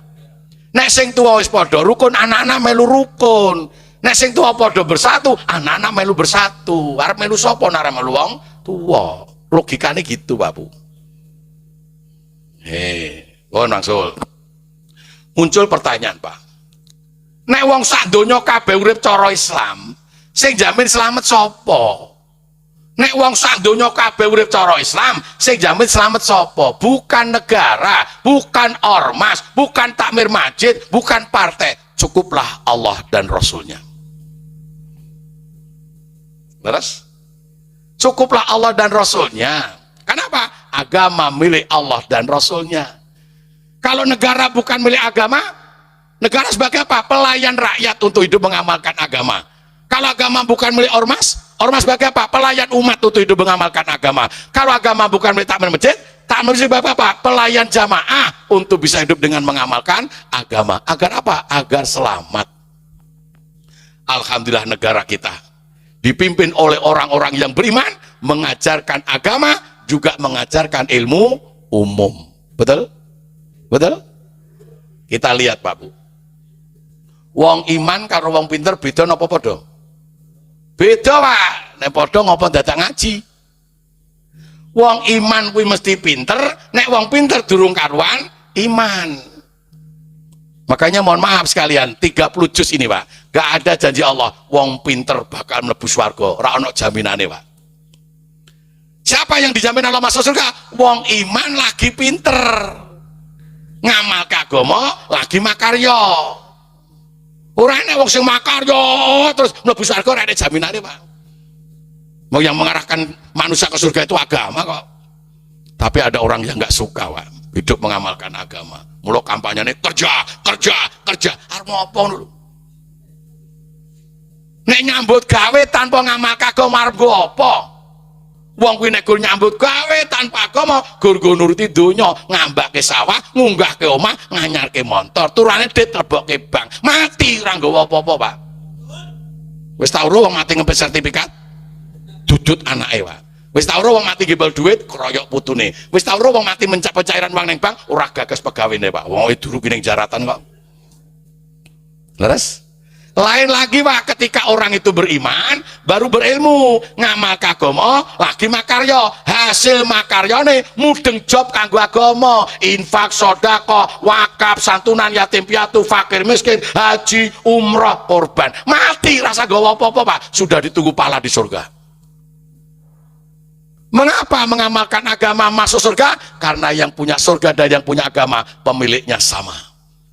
Nek sing tuwa wis padha rukun, anak-anak melu rukun. Nek sing tuwa padha bersatu, anak-anak melu bersatu. Arep melu sapa nek arep melu wong tuwa? Logikane gitu, Pak Bu. Langsung muncul pertanyaan, Pak. Nek wong sak donya kabeh urip cara Islam, sing jamin selamat sapa? Nek wong sak donya kabeh urip cara Islam, sing jamin selamat sapa? Bukan negara, bukan ormas, bukan takmir masjid, bukan partai. Cukuplah Allah dan Rasulnya. Terus? Cukuplah Allah dan Rasulnya. Kenapa? Agama milik Allah dan Rasulnya. Kalau negara bukan milik agama, negara sebagai apa? Pelayan rakyat untuk hidup mengamalkan agama. Kalau agama bukan milik ormas, ormas sebagai apa? Pelayan umat untuk hidup mengamalkan agama. Kalau agama bukan milik takmir masjid, takmir sebagai apa? Pelayan jamaah untuk bisa hidup dengan mengamalkan agama. Agar apa? Agar selamat. Alhamdulillah negara kita dipimpin oleh orang-orang yang beriman, mengajarkan agama, juga mengajarkan ilmu umum. Betul? Betul? Kita lihat Pak Bu. Wong iman karo wong pinter beda napa padha? Beda Pak. Nek padha ngapa dadak ngaji? Wong iman kuwi mesti pinter, nek wong pinter durung karuan iman. Makanya mohon maaf sekalian, 30 juz ini Pak, gak ada janji Allah wong pinter bakal mlebu swarga, ora ono jaminane Pak. Siapa yang dijamin Allah masuk surga? Wong iman lagi pinter, ngamal agama lagi makarya. Ora nek wong sing makarya terus mlebu swarga ora ada jaminane Pak. Mau yang mengarahkan manusia ke surga itu agama kok. Tapi ada orang yang nggak suka Pak, hidup mengamalkan agama. Mula kampanyenya kerja. Arep ngopo dulu? Nek nyambut gawe tanpa ngamalkan agama arep nggo apa? Wong kuwi nek gur nyambut gawe tanpa agama, gur nuruti donya, ngambake sawah, ngunggahke omah, nganyarke montor, turane dit lebokke bank. Mati ora nggawa apa-apa, Pak. Wis tau wong mati ngempet sertifikat? Dudut anake, Pak. Wis tau wong mati gembel duit keroyok putune. Wis tau wong mati mencap cairan uang ning bank ora gagas pegawene, Pak. Wong durung ning jaratan kok. Leres? Lain lagi Pak, ketika orang itu beriman baru berilmu, ngamal agama lagi makarya, hasil makaryane mudeng job kanggo agama, infak, sedekah, wakaf, santunan yatim piatu, fakir miskin, haji, umrah, korban. Mati rasa gawa apa-apa Pak, sudah ditunggu pahala di surga. Mengapa mengamalkan agama masuk surga? Karena yang punya surga dan yang punya agama pemiliknya sama,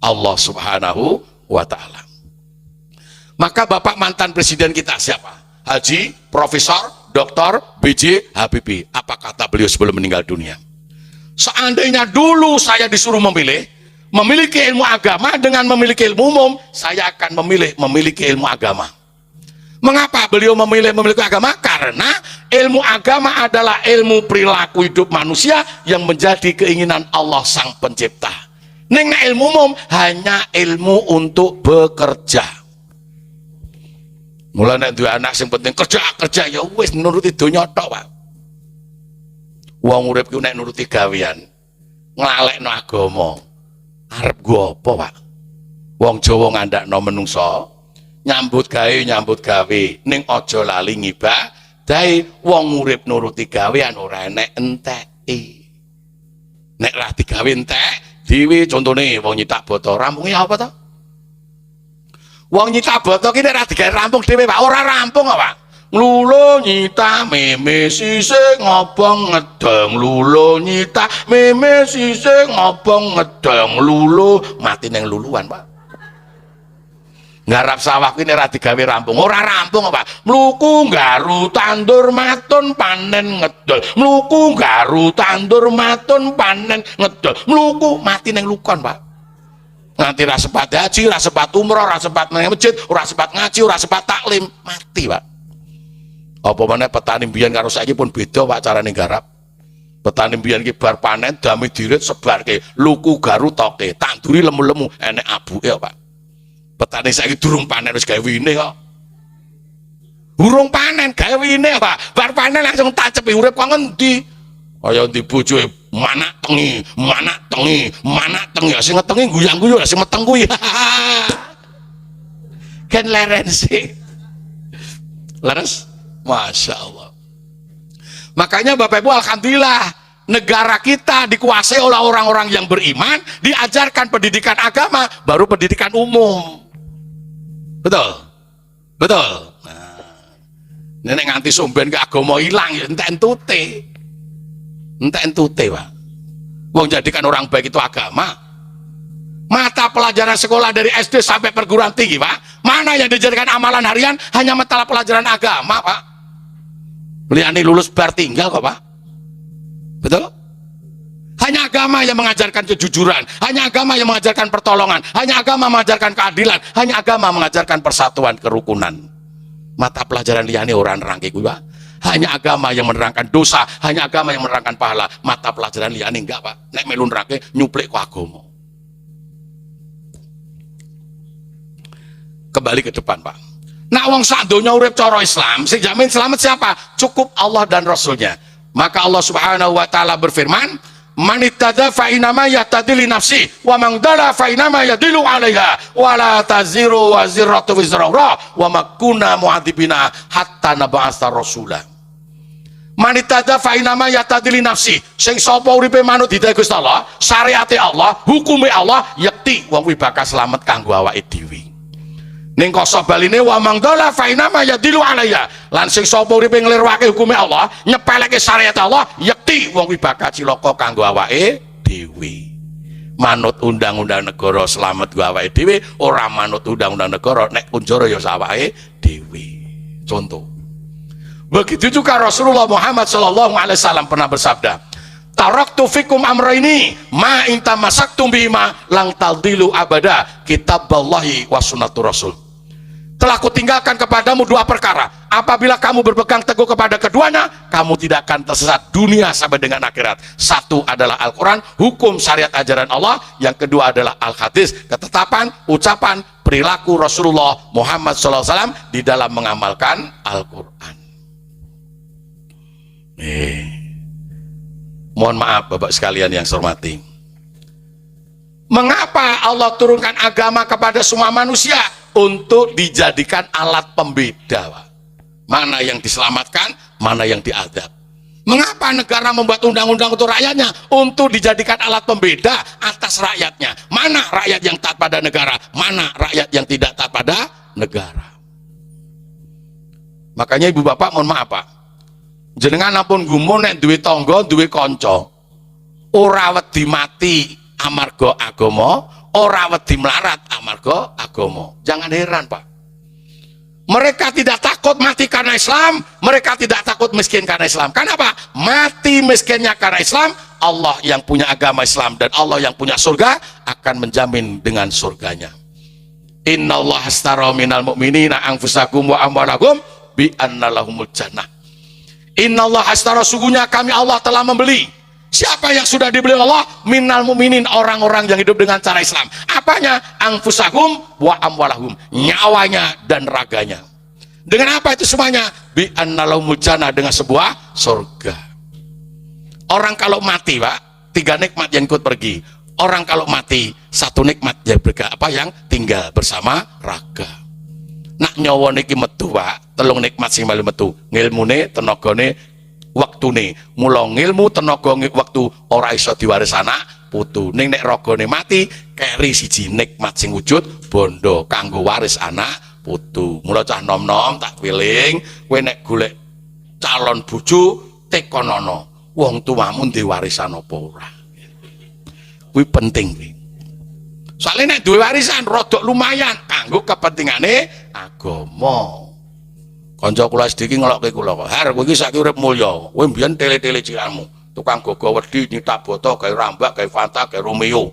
Allah Subhanahu wa Ta'ala. Maka Bapak mantan presiden kita siapa? Haji, Profesor, Doktor, B.J. Habibie. Apa kata beliau sebelum meninggal dunia? Seandainya dulu saya disuruh memilih, memiliki ilmu agama dengan memiliki ilmu umum, saya akan memilih memiliki ilmu agama. Mengapa beliau memiliki agama? Karena ilmu agama adalah ilmu perilaku hidup manusia yang menjadi keinginan Allah Sang Pencipta. Neng ilmu umum hanya ilmu untuk bekerja. Mulai nek duwe anak sing penting kerja ya wis nuruti donya tok, Pak. Wong urip ku nek nuruti gawean, nglalekno agama. Arep go apa, Pak? Wong Jawa ngandakno menungso, nyambut gawe ning aja lali ngibadahi. Wong urip nuruti gawean ora enek enteki. Nek ra digawe entek dhewe, contone wong nyitak bata rampunge apa to? Wong nyita boto ki nek ra digawe rampung dhewe Pak, ora rampung kok Pak. Lulo nyita meme sisik ngobong ngedeng, lulo nyita meme sisik ngobong ngedeng, lulo mati ning luluan Pak. Nggarap sawah ki nek ra digawe rampung, ora rampung kok Pak. Mluku nggaru tandur matun panen ngedol, mluku nggaru tandur matun panen ngedol, mluku mati ning lukon Pak. Nanti ora sempat haji, ora sempat umroh, ora sempat nang masjid, ora sempat ngaji, ora sempat taklim, mati Pak. Apa meneh petani mbiyen karo saiki pun beda Pak carane garap. Petani mbiyen ki bar panen dami dirit sebarke, luku garu toke, tanduri lemu-lemu enek abuke Pak. Petani saiki durung panen wis gawe wine kok. Urung panen gawe wine Pak. Bar panen langsung tacepi urip kok ngendi? Kaya ndi bojoe manak tengi, manak tengi, manak tengi. Sing ngetengi guyang-guyu, sing meteng kuwi. Kan leren sih. Leres? Masya Allah. Makanya Bapak Ibu alhamdulillah negara kita dikuasai oleh orang-orang yang beriman, diajarkan pendidikan agama, baru pendidikan umum. Betul? Betul? Nah, nenek nganti somben ke agama hilang ya ente-entute. Ente-entute Pak. Wong jadikan orang baik itu agama. Mata pelajaran sekolah dari SD sampai perguruan tinggi Pak, mana yang dijadikan amalan harian? Hanya mata pelajaran agama Pak. Liani lulus bar tinggal kok Pak. Betul? Hanya agama yang mengajarkan kejujuran, hanya agama yang mengajarkan pertolongan, hanya agama mengajarkan keadilan, hanya agama mengajarkan persatuan kerukunan. Mata pelajaran liani orang rangke kuwi Pak. Hanya agama yang menerangkan dosa, hanya agama yang menerangkan pahala. Mata pelajaran liani enggak Pak. Nek melu nerangke nyuplik ku agama. Kembali ke depan Pak. Nak wong sak donya urip cara Islam, sing jamin selamat siapa? Cukup Allah dan Rasulnya. Maka Allah Subhanahu wa taala berfirman, "Man ittada fa inama yahtadi li nafsi, wa man dala fa inama yadilu 'alaiha, wa la taziru waziratu wizra ukhra, wa ma kunna mu'adzibina hatta nab'atsa rasula." Man ittada fa inama yahtadi li nafsi, sing sapa uripe manut hidayah Gusti Allah, syariate Allah, hukume Allah, yakti wong kuwi bakal slamet kanggo awake dhewe. Ning koso baline wa mangdala fa inama yadilu alaiya, lan sing sapa uripe nglirwake hukume Allah, nyepeleke syariat Allah, yakti wong kuwi bakal cilaka kanggo awake dhewe. Manut undang-undang negara slamet go awake dhewe, ora manut undang-undang negara nek kunjara ya sawake dhewe. Contoh. Begitu juga Rasulullah Muhammad sallallahu alaihi wasallam pernah bersabda, "Taraktu fikum amraini ma in tamassaktum bihima lang tadilu abada, kitaballahi wa sunnatur rasul." Telah kutinggalkan kepadamu dua perkara, apabila kamu berpegang teguh kepada keduanya, kamu tidak akan tersesat dunia sampai dengan akhirat. Satu adalah Al-Quran, hukum syariat ajaran Allah. Yang kedua adalah Al-Hadis, ketetapan, ucapan, perilaku Rasulullah Muhammad SAW di dalam mengamalkan Al-Quran. Mohon maaf Bapak sekalian yang saya hormati, mengapa Allah turunkan agama kepada semua manusia? Untuk dijadikan alat pembeda Pak. Mana yang diselamatkan, mana yang diadab. Mengapa negara membuat undang-undang untuk rakyatnya? Untuk dijadikan alat pembeda atas rakyatnya. Mana rakyat yang taat pada negara, mana rakyat yang tidak taat pada negara. Makanya ibu bapak mohon maaf Pak, jenengan ampun gumun nek duwe tangga, duwe kanca, ora wedi mati amarga agama, ora wedi melarat amarga agama. Jangan heran Pak, mereka tidak takut mati karena Islam, mereka tidak takut miskin karena Islam. Kenapa? Mati miskinnya karena Islam, Allah yang punya agama Islam dan Allah yang punya surga akan menjamin dengan surganya. Innallaha astara minal mu'minina anfusakum wa amwalakum bi anna lahumul jannah. Innallaha astara, sungguhnya kami Allah telah membeli. Siapa yang sudah dibeli Allah? Minal mu'minin, orang-orang yang hidup dengan cara Islam. Apanya? Anfusahum wa amwalahum, nyawanya dan raganya. Dengan apa itu semuanya? Bi annalahumul jannah, dengan sebuah surga. Orang kalau mati Pak, tiga nikmat yang ikut pergi. Orang kalau mati, satu nikmat yang tinggal bersama raga. Nak nyawa niki metu Pak, telung nikmat sing melu metu, ngilmune, tenagane, waktune. Mula ngilmu, tenaga, waktu ora iso diwaris anak putu. Ning nek ragane mati, keri siji nikmat sing wujud bondo kanggo waris anak putu. Mula cah nom-nom tak piling, kowe nek golek calon bojo tekonono, wong tuamu duwe warisan apa ora. Kuwi penting kuwi. Soalnya nek duwe warisan rodok lumayan kanggo kepentingane agama. Kanca kula sediki ngelokke kula kok, "Har, kowe iki saiki urip mulya. Kowe mbiyen tele-tele cilikmu, tukang gogo wedi, nyitak boto, gawe rambak, gawe Fanta, gawe Romeo.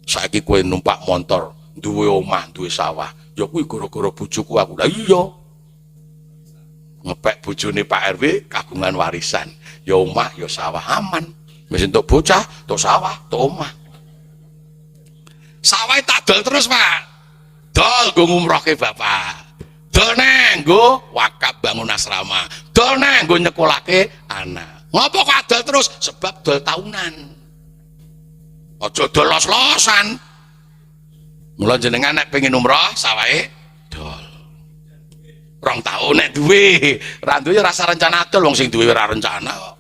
Saiki kowe numpak motor, duwe omah, duwe sawah. Ya kuwi gara-gara bojoku aku." Lah iya. ngepek bojone Pak RW kagungan warisan. Ya omah, ya sawah aman. Wis entuk bocah, entuk sawah, entuk omah. Sawah tak dol terus, Pak. Dol nggo ngumrohke bapak. Dol neng nggo wakaf bangun asrama. Dol neng nggo nyekolahke anak. Ngopo kok dol terus? Sebab dol tahunan. Aja dol los-losan. Mula jenengan nek pengen umroh sawahe dol. 2 tahun nek duwe, ra duwe rasa rencana dol wong sing duwe ora rencana kok.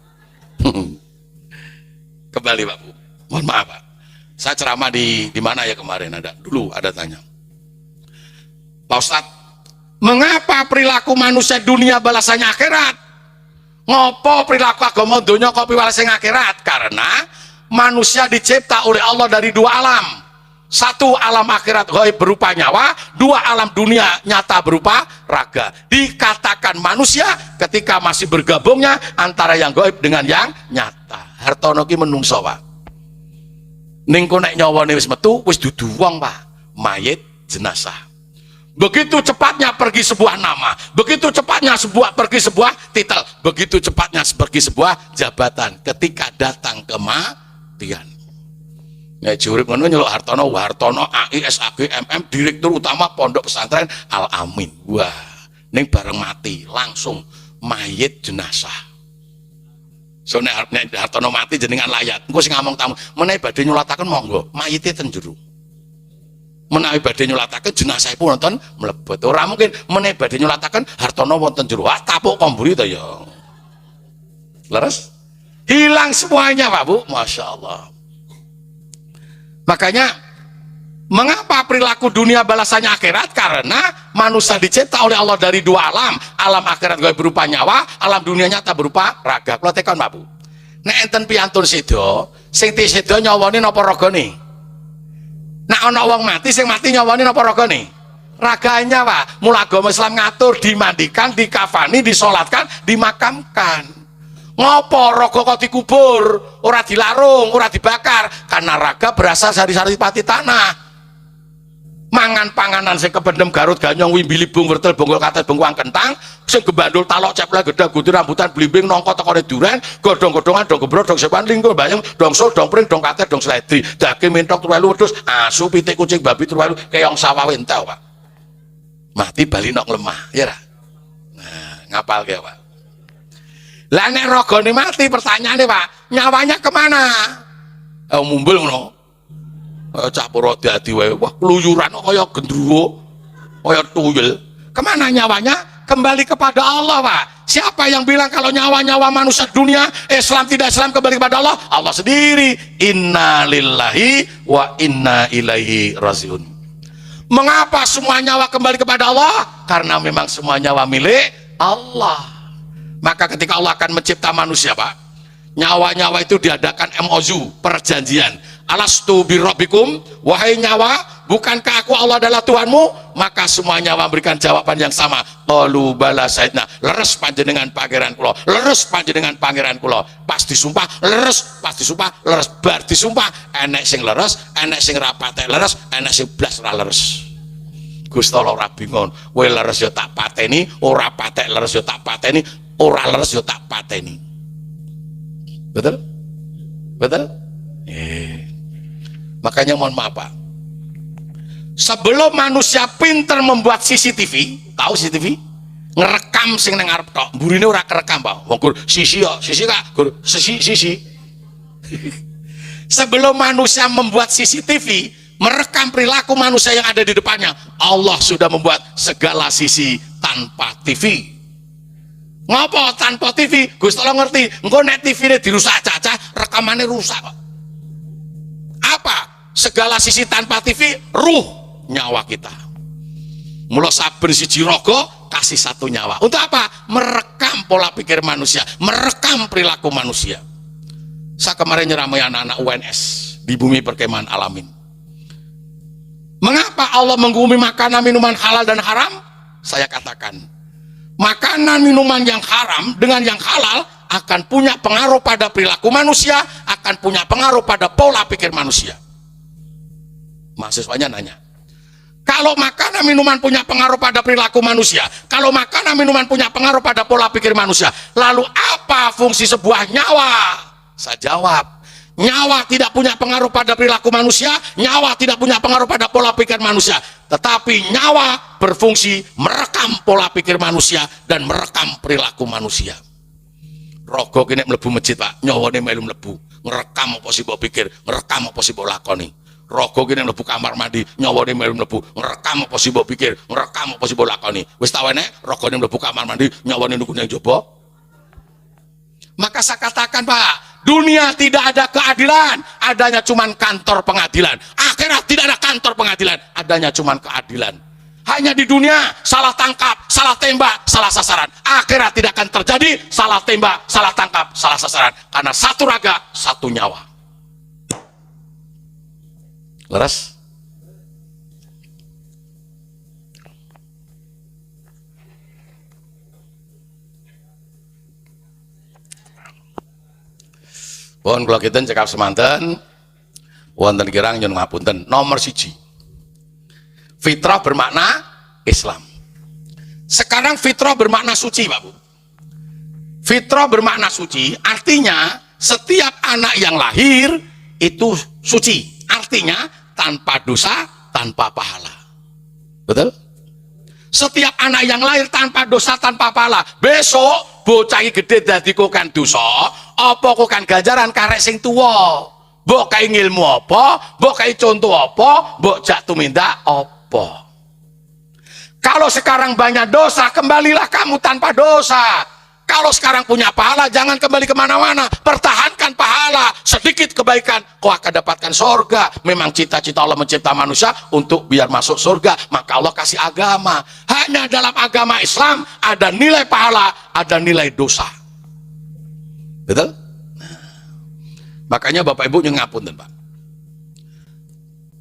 Kembali Pak Bu. Mohon maaf Pak. Saya ceramah di mana ya kemarin ada tanya. Pak Ustadz, mengapa perilaku manusia dunia balasannya akhirat? Ngopo perilaku agama dunia kok piwalesnya akhirat? Karena manusia dicipta oleh Allah dari 2 alam. 1 alam akhirat gaib berupa nyawa, 2 alam dunia nyata berupa raga. Dikatakan manusia ketika masih bergabungnya antara yang gaib dengan yang nyata. Hartono ki menungso Pak. Ning kok nek nyawane wis metu wis dudu wong Pak, mayit jenazah. Begitu cepatnya pergi sebuah nama, begitu cepatnya pergi sebuah titel, begitu cepatnya pergi sebuah jabatan ketika datang kematian. Ya jurip ngono nyeluk Hartono AI SAG MM Direktur Utama Pondok Pesantren Al Amin. Wah, ning bareng mati langsung mayit jenazah. So nek Hartono mati jenengan layat. Engko sing ngomong tamu, menawi badhe nyulataken monggo, mayite ten jero. Menawi badhe nyulataken jenazahipun wonten mlebet. Ora mungkin menawi badhe nyulataken Hartono wonten jero. Ah tapuk komburi to ya. Leres? Hilang semuanya Pak Bu, Masya Allah. Makanya mengapa perilaku dunia balasannya akhirat? Karena manusia dicipta oleh Allah dari 2 alam. Alam akhirat gaib berupa nyawa, alam dunia nyata berupa raga. Kula tekan Pak Bu. Nek enten piyantun sedo, sing sedo nyawane napa ragane? Nek ana wong mati sing mati nyawane napa ragane? Raganya Pak. Mula agama Islam ngatur dimandikan, dikafani, disolatkan, dimakamkan. Ngopo raga kok dikubur, ora dilarung, ora dibakar, karena raga berasal dari saripati tanah. Mangan panganan sing kependem Garut ganyong wimbili bung wertel bonggol katel bengkuang kentang, sing gebandul talok ceplek gedah guti rambutan blimbing nongko tekone duren, godhong-godhongan dong gebrok dong sepan lingkul bayang dong sol dong pring dong katel dong sledi, daging mentok turwelu wedhus, asu pitik kucing babi turwelu keong sawah entel Pak. Mati bali nok lemah, ya ra. Nah, ngapal ke Pak. Lah nek ragane mati pertanyaane Pak, nyawanya kemana? Mumbul ngono. Cak pura dadi wae, wah keluyuran kaya gendruwo, kaya tuyul. Kemana nyawanya? Kembali kepada Allah Pak. Siapa yang bilang kalau nyawa-nyawa manusia dunia, Islam tidak Islam kembali kepada Allah? Allah sendiri. Inna lillahi wa inna ilaihi rajiun. Mengapa semua nyawa kembali kepada Allah? Karena memang semua nyawa milik Allah. Maka ketika Allah akan mencipta manusia Pak, nyawa-nyawa itu diadakan MOU, perjanjian. Alastu birabbikum, wahai nyawa, bukankah aku Allah adalah Tuhanmu? Maka semua nyawa memberikan jawaban yang sama. Qalu bala sayyidina, leres panjenengan pangeran kula, leres panjenengan pangeran kula. Pas disumpah leres, pas disumpah leres, bar disumpah enek sing leres, enek sing ra patek leres, enek sing blas ra leres. Gusti Allah ora bingung, kowe leres ya tak pateni, ora patek leres ya tak pateni, ora leres yo tak pateni. Betul? Betul? Makanya mohon maaf Pak. Sebelum manusia pinter membuat CCTV, tahu CCTV? Ngerekam sing nang arep tok. Mburine ora kerekam Pak. Wong sisi yo, sisi Kak, sisi. Sebelum manusia membuat CCTV, merekam perilaku manusia yang ada di depannya, Allah sudah membuat segala sisi tanpa TV. Ngopo tanpa TV? Gusti Allah ngerti, engko nek TV-ne dirusak cacah, rekamannya rusak kok. Apa? Segala sisi tanpa TV, ruh nyawa kita. Mula saben siji raga kasih 1 nyawa. Untuk apa? Merekam pola pikir manusia, merekam perilaku manusia. Saya kemarin nyeramai anak-anak UNS di bumi perkemahan Alamin. Mengapa Allah menghukumi makanan minuman halal dan haram? Saya katakan, makanan minuman yang haram dengan yang halal akan punya pengaruh pada perilaku manusia, akan punya pengaruh pada pola pikir manusia. Mahasiswanya nanya, Kalau makanan minuman punya pengaruh pada perilaku manusia, kalau makanan minuman punya pengaruh pada pola pikir manusia, lalu apa fungsi sebuah nyawa? Saya jawab, nyawa tidak punya pengaruh pada perilaku manusia, nyawa tidak punya pengaruh pada pola pikir manusia, tetapi nyawa berfungsi merekam pola pikir manusia dan merekam perilaku manusia. Rogo kene mlebu masjid, Pak, nyawane melu mlebu, ngerekam apa sih mbok pikir, ngerekam apa sih mbok lakoni. Rogo kene mlebu kamar mandi, nyawane melu mlebu, ngerekam apa sih mbok pikir, ngerekam apa sih mbok lakoni. Wis tau enek rogone mlebu kamar mandi, nyawane niku nang jaba. Maka saya katakan, Pak, dunia tidak ada keadilan, adanya cuman kantor pengadilan. Akhirat tidak ada kantor pengadilan, adanya cuman keadilan. Hanya di dunia salah tangkap, salah tembak, salah sasaran. Akhirat tidak akan terjadi salah tembak, salah tangkap, salah sasaran, karena satu raga, satu nyawa. Leres? Pun kalau kita cekap semanten, wonten kirang nyun ngapunten. Nomor 1, fitrah bermakna Islam. Sekarang fitrah bermakna suci, Pak Bu. Fitrah bermakna suci, artinya setiap anak yang lahir itu suci. Artinya tanpa dosa, tanpa pahala. Betul? Setiap anak yang lahir tanpa dosa, tanpa pahala. Besok bocah gede dadi kokan dosa, apa kokan ganjaran karek sing tuwa. Mbok kae ngilmu apa, mbok kae contoh apa, mbok jak tumindak apa. Kalau sekarang banyak dosa, kembalilah kamu tanpa dosa. Kalau sekarang punya pahala, jangan kembali kemana-mana. Pertahankan pahala, sedikit kebaikan, kau akan dapatkan surga. Memang cita-cita Allah mencipta manusia untuk biar masuk surga, maka Allah kasih agama. Hanya dalam agama Islam ada nilai pahala, ada nilai dosa. Betul? Nah, makanya Bapak Ibu ngapunten, Pak.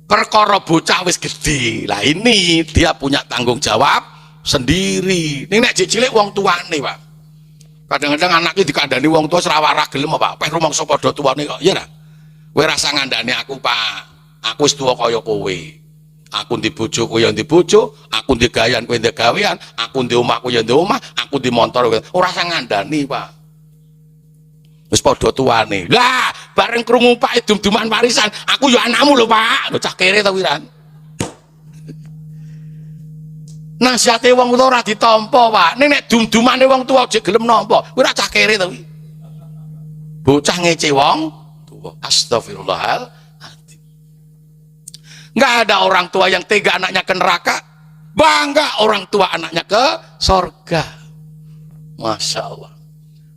Perkara bocah wis gede, lah ini dia punya tanggung jawab sendiri. Ini nek cilik wong tuane, Pak. Kadang-kadang anaknya dikandani wong tua serawara gelem apa, peh rumangsa padha tuane kok, ya ra. Kowe rasa ngandani aku, Pak. Aku wis tuwa kaya kowe. Aku ndi bojo kowe ya ndi bojo, aku ndi gawean kowe ndi gawean, aku ndi omah kowe ya ndi omah, aku ndi montor kowe. Ora usah ngandani, Pak. Wis padha tuane. Lah, bareng krungu Pak dum-duman warisan, aku ya anakmu lho, Pak. Lho cah kere ta wiran. Nasihate wong tua ora ditampa, Pak. Nek dum-dumane wong tua aja gelem nampa. Kuwi ora cah kere ta kuwi. Bocah ngece wong tua. Astagfirullahaladzim. Enggak ada orang tua yang tega anaknya ke neraka, bangga orang tua anaknya ke surga. Masya Allah.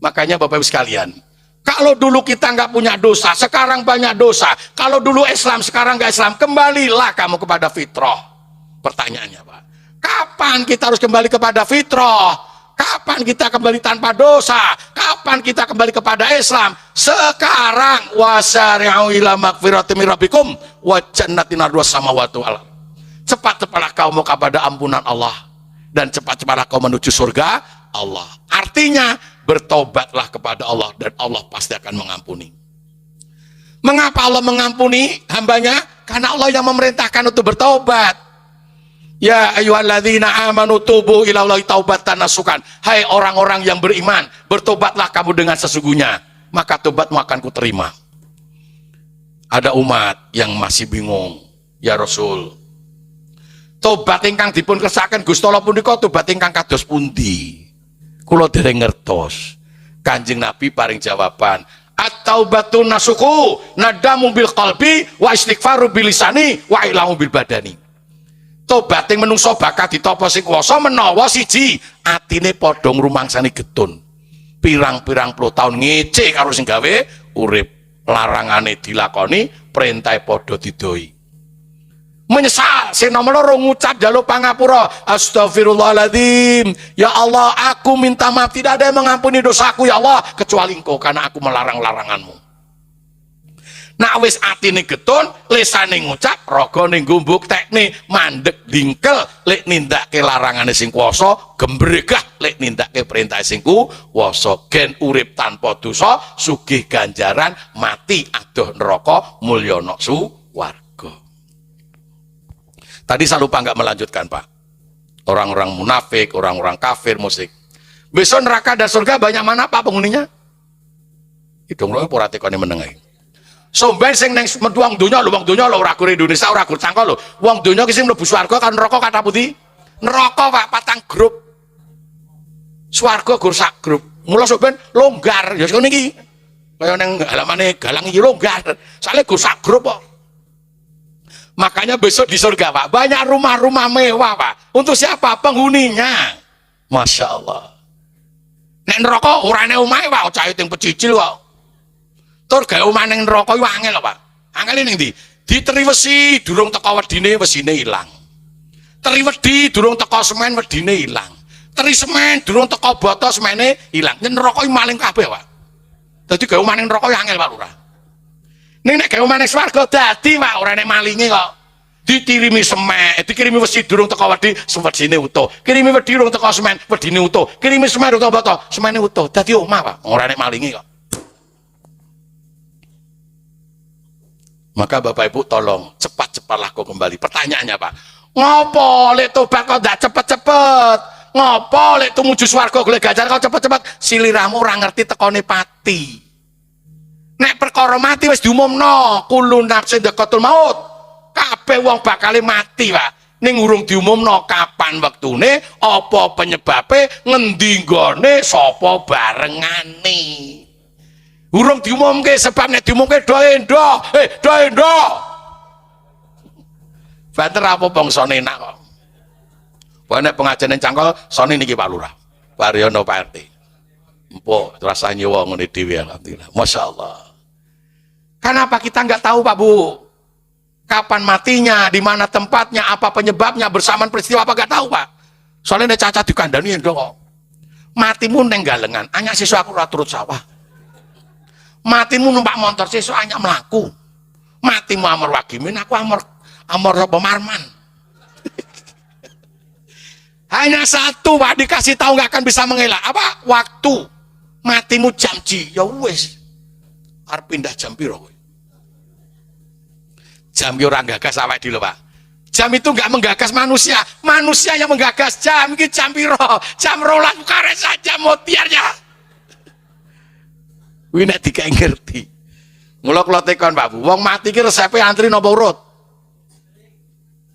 Makanya Bapak Ibu sekalian, kalau dulu kita nggak punya dosa, sekarang banyak dosa. Kalau dulu Islam, sekarang nggak Islam, kembalilah kamu kepada fitrah. Pertanyaannya, Pak, kapan kita harus kembali kepada fitrah? Kapan kita kembali tanpa dosa? Kapan kita kembali kepada Islam? Sekarang. Wasari'u ila magfiratin min rabbikum wa jannatin arduhas samawati wal ardh. Cepat-cepatlah kamu kepada ampunan Allah dan cepat-cepatlah kau menuju surga Allah. Artinya bertobatlah kepada Allah dan Allah pasti akan mengampuni. Mengapa Allah mengampuni hambanya? Karena Allah yang memerintahkan untuk bertobat. Ya ayyuhalladzina amanu tubu ilallahi taubatan nasukan. Hai orang-orang yang beriman, bertobatlah kamu dengan sesungguhnya, maka tobatmu akan kuterima. Ada umat yang masih bingung, ya Rasul, tobat ingkang dipun kersakaken Gusti Allah punika tobat ingkang kados pundi? Kula dereng ngertos. Kanjeng Nabi paring jawaban, at-taubatun nasuku nadamu bil qalbi wa istighfaru bil lisani wa ilamu bil badani. Tobat yang menungso bakal ditapa sing kuwasa menawa siji atine padha ngrumangsani getun. Pirang-pirang puluh tahun ngece karo sing gawe urip, larangane dilakoni, perintahe padha didoi. Menyesal sing nomor loro ngucap njaluk pangapura, astagfirullahaladzim, ya Allah aku minta maaf, tidak ada yang mengampuni dosaku ya Allah kecuali Engkau karena aku melarang laranganmu. Nak wis atine getun, lisane ngucap, ragane gumbuk tekne mandek dingkel, lek nindake larangane sing kuwasa, gembregah lek nindake perintah sing kuwasa, gen urip tanpa dosa, sugih ganjaran, mati adoh neraka, mulya ana suwarga. Tadi saya lupa nggak melanjutkan, Pak. Orang-orang munafik, orang-orang kafir, musyrik. Besok neraka dan surga banyak mana Pak penghuninya? Hidung lo ora tekone menengai. Somben sing neng wong donya lho, wong donya lho ora gur Indonesia, ora gur cangkol lho. Wong donya ki sing mlebu swarga kan neraka kata putih. Neraka Pak patang grup. Swarga gur sak grup. Mula somben longgar ya ngono iki. Kaya nang halamane galang iki longgar. Soale gur sak grup kok. Makanya besok di surga Pak banyak rumah-rumah mewah Pak. Untuk siapa? Penghuninya. Masya Allah. Nek neraka orane omahe Pak, cah ting pecicil kok. Tur gawe omah ning neraka iku angel lho Pak. Angel ning ndi? Diteri wesi durung teko wedine wesine ilang. Teri wedi durung teko semen wedine ilang. Teri semen durung teko boto semene ilang. Nek neraka iki maling kabeh Pak. Dadi gawe omah ning neraka ya angel Pak Lurah. Ning nek gawe omah ning swarga dadi Pak ora nek malinge kok. Ditirimi semen, dikirimi wesi durung teko wedi wedine utuh. Kirimi wedi durung teko semen wedine utuh. Kirimi semen durung teko boto semene utuh. Dadi omah Pak, ora nek malinge kok. Maka Bapak Ibu tolong cepat-cepatlah kau kembali. Pertanyaannya Pak, ngopo lek tobat kau ndak cepet-cepet? Ngopo lek tumuju swarga golek ganjar kau cepet-cepet? Siliramu ora ngerti tekone pati. Nek perkara mati wis diumumno, kullu nafsin dzaqatul maut. Kabeh wong bakal mati Pak. Ning urung diumumno kapan wektune, apa penyebabe, ngendi nggone, sapa barengane. Urung diumumke sebab nek diumumke do-endo, do-endo. Banter apa bangsane enak kok. Pokoke nek pengajian cangkol sone niki Pak Lurah. Pak Riono Pak RT. Empuk rasane wong ngene dhewe alhamdulillah. Masyaallah. Kenapa kita nggak tahu Pak Bu? Kapan matinya, di mana tempatnya, apa penyebabnya, bersamaan peristiwa apa nggak tahu Pak. Soalnya nek cacat dikandani endo kok. Matimu neng galengan, hanya siswa aku ora turut sawah. Matimu numpak motor sesuk hanya melaku. Matimu amar wagimin, aku amar apa marman. Hanya satu Pak dikasih tahu nggak akan bisa mengelak. Apa? Waktu. Matimu jam ji, ya wes. Arep pindah jam piro kowe? Jam yo ora gagas awake dhewe Pak. Jam itu nggak menggagas manusia, manusia yang menggagas jam. Iki jam piro? Jam 12 karet saja motiarnya. Kuwi nek dikai ngerti. Mula kula tekon Pak Bu, wong mati ki resepe antri napa urut?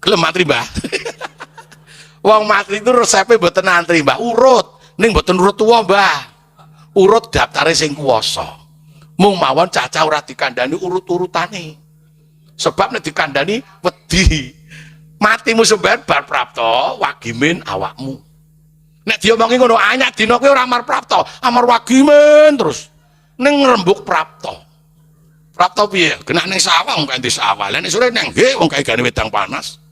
Gelem antri Mbah. Wong mati itu resepe mboten antri Mbah, urut. Ning mboten urut tuwa Mbah. Urut daftare sing kuwasa. Mung mawon cacah ora dikandani urut-urutane. Sebab nek dikandani wedi. Matimu sembar bar prapta, wagimin awakmu. Nek diomongi ngono, anyar dina kowe ora amar prapta, amar wagimin terus. Ning rembug prapta. Prapta piye? Kena ning sawah wong kanthi sawah. Lah nek sore nang he wong kae gane wedang panas.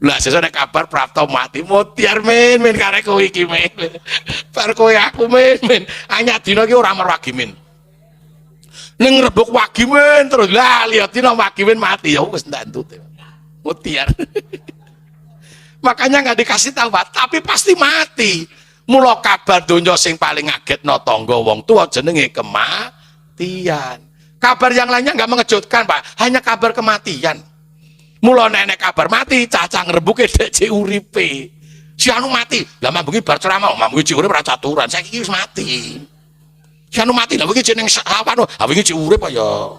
Lah sesuk nek kabar prapta mati mutiar men karek kowe iki men. Bar kowe aku men. Anyar dina iki ora amar wagimin. Ning rembug wagimin terus. Lah lihat dina wagimin mati ya wis ndak entut. Mutiar. Makanya nggak dikasih tahu Pak, tapi pasti mati. Mula kabar donya sing paling ngagetno tangga wong tua jenenge kematian. Kabar yang lainnya nggak mengejutkan Pak, hanya kabar kematian. Mula nenek kabar mati, cacah ngrebuke dek uripe. Si anu mati, lah mambengi bar ceramah, mambengi urip ora caturan, saiki wis mati. Si anu mati, lah wingi jeneng apa no, ha wingi urip ya.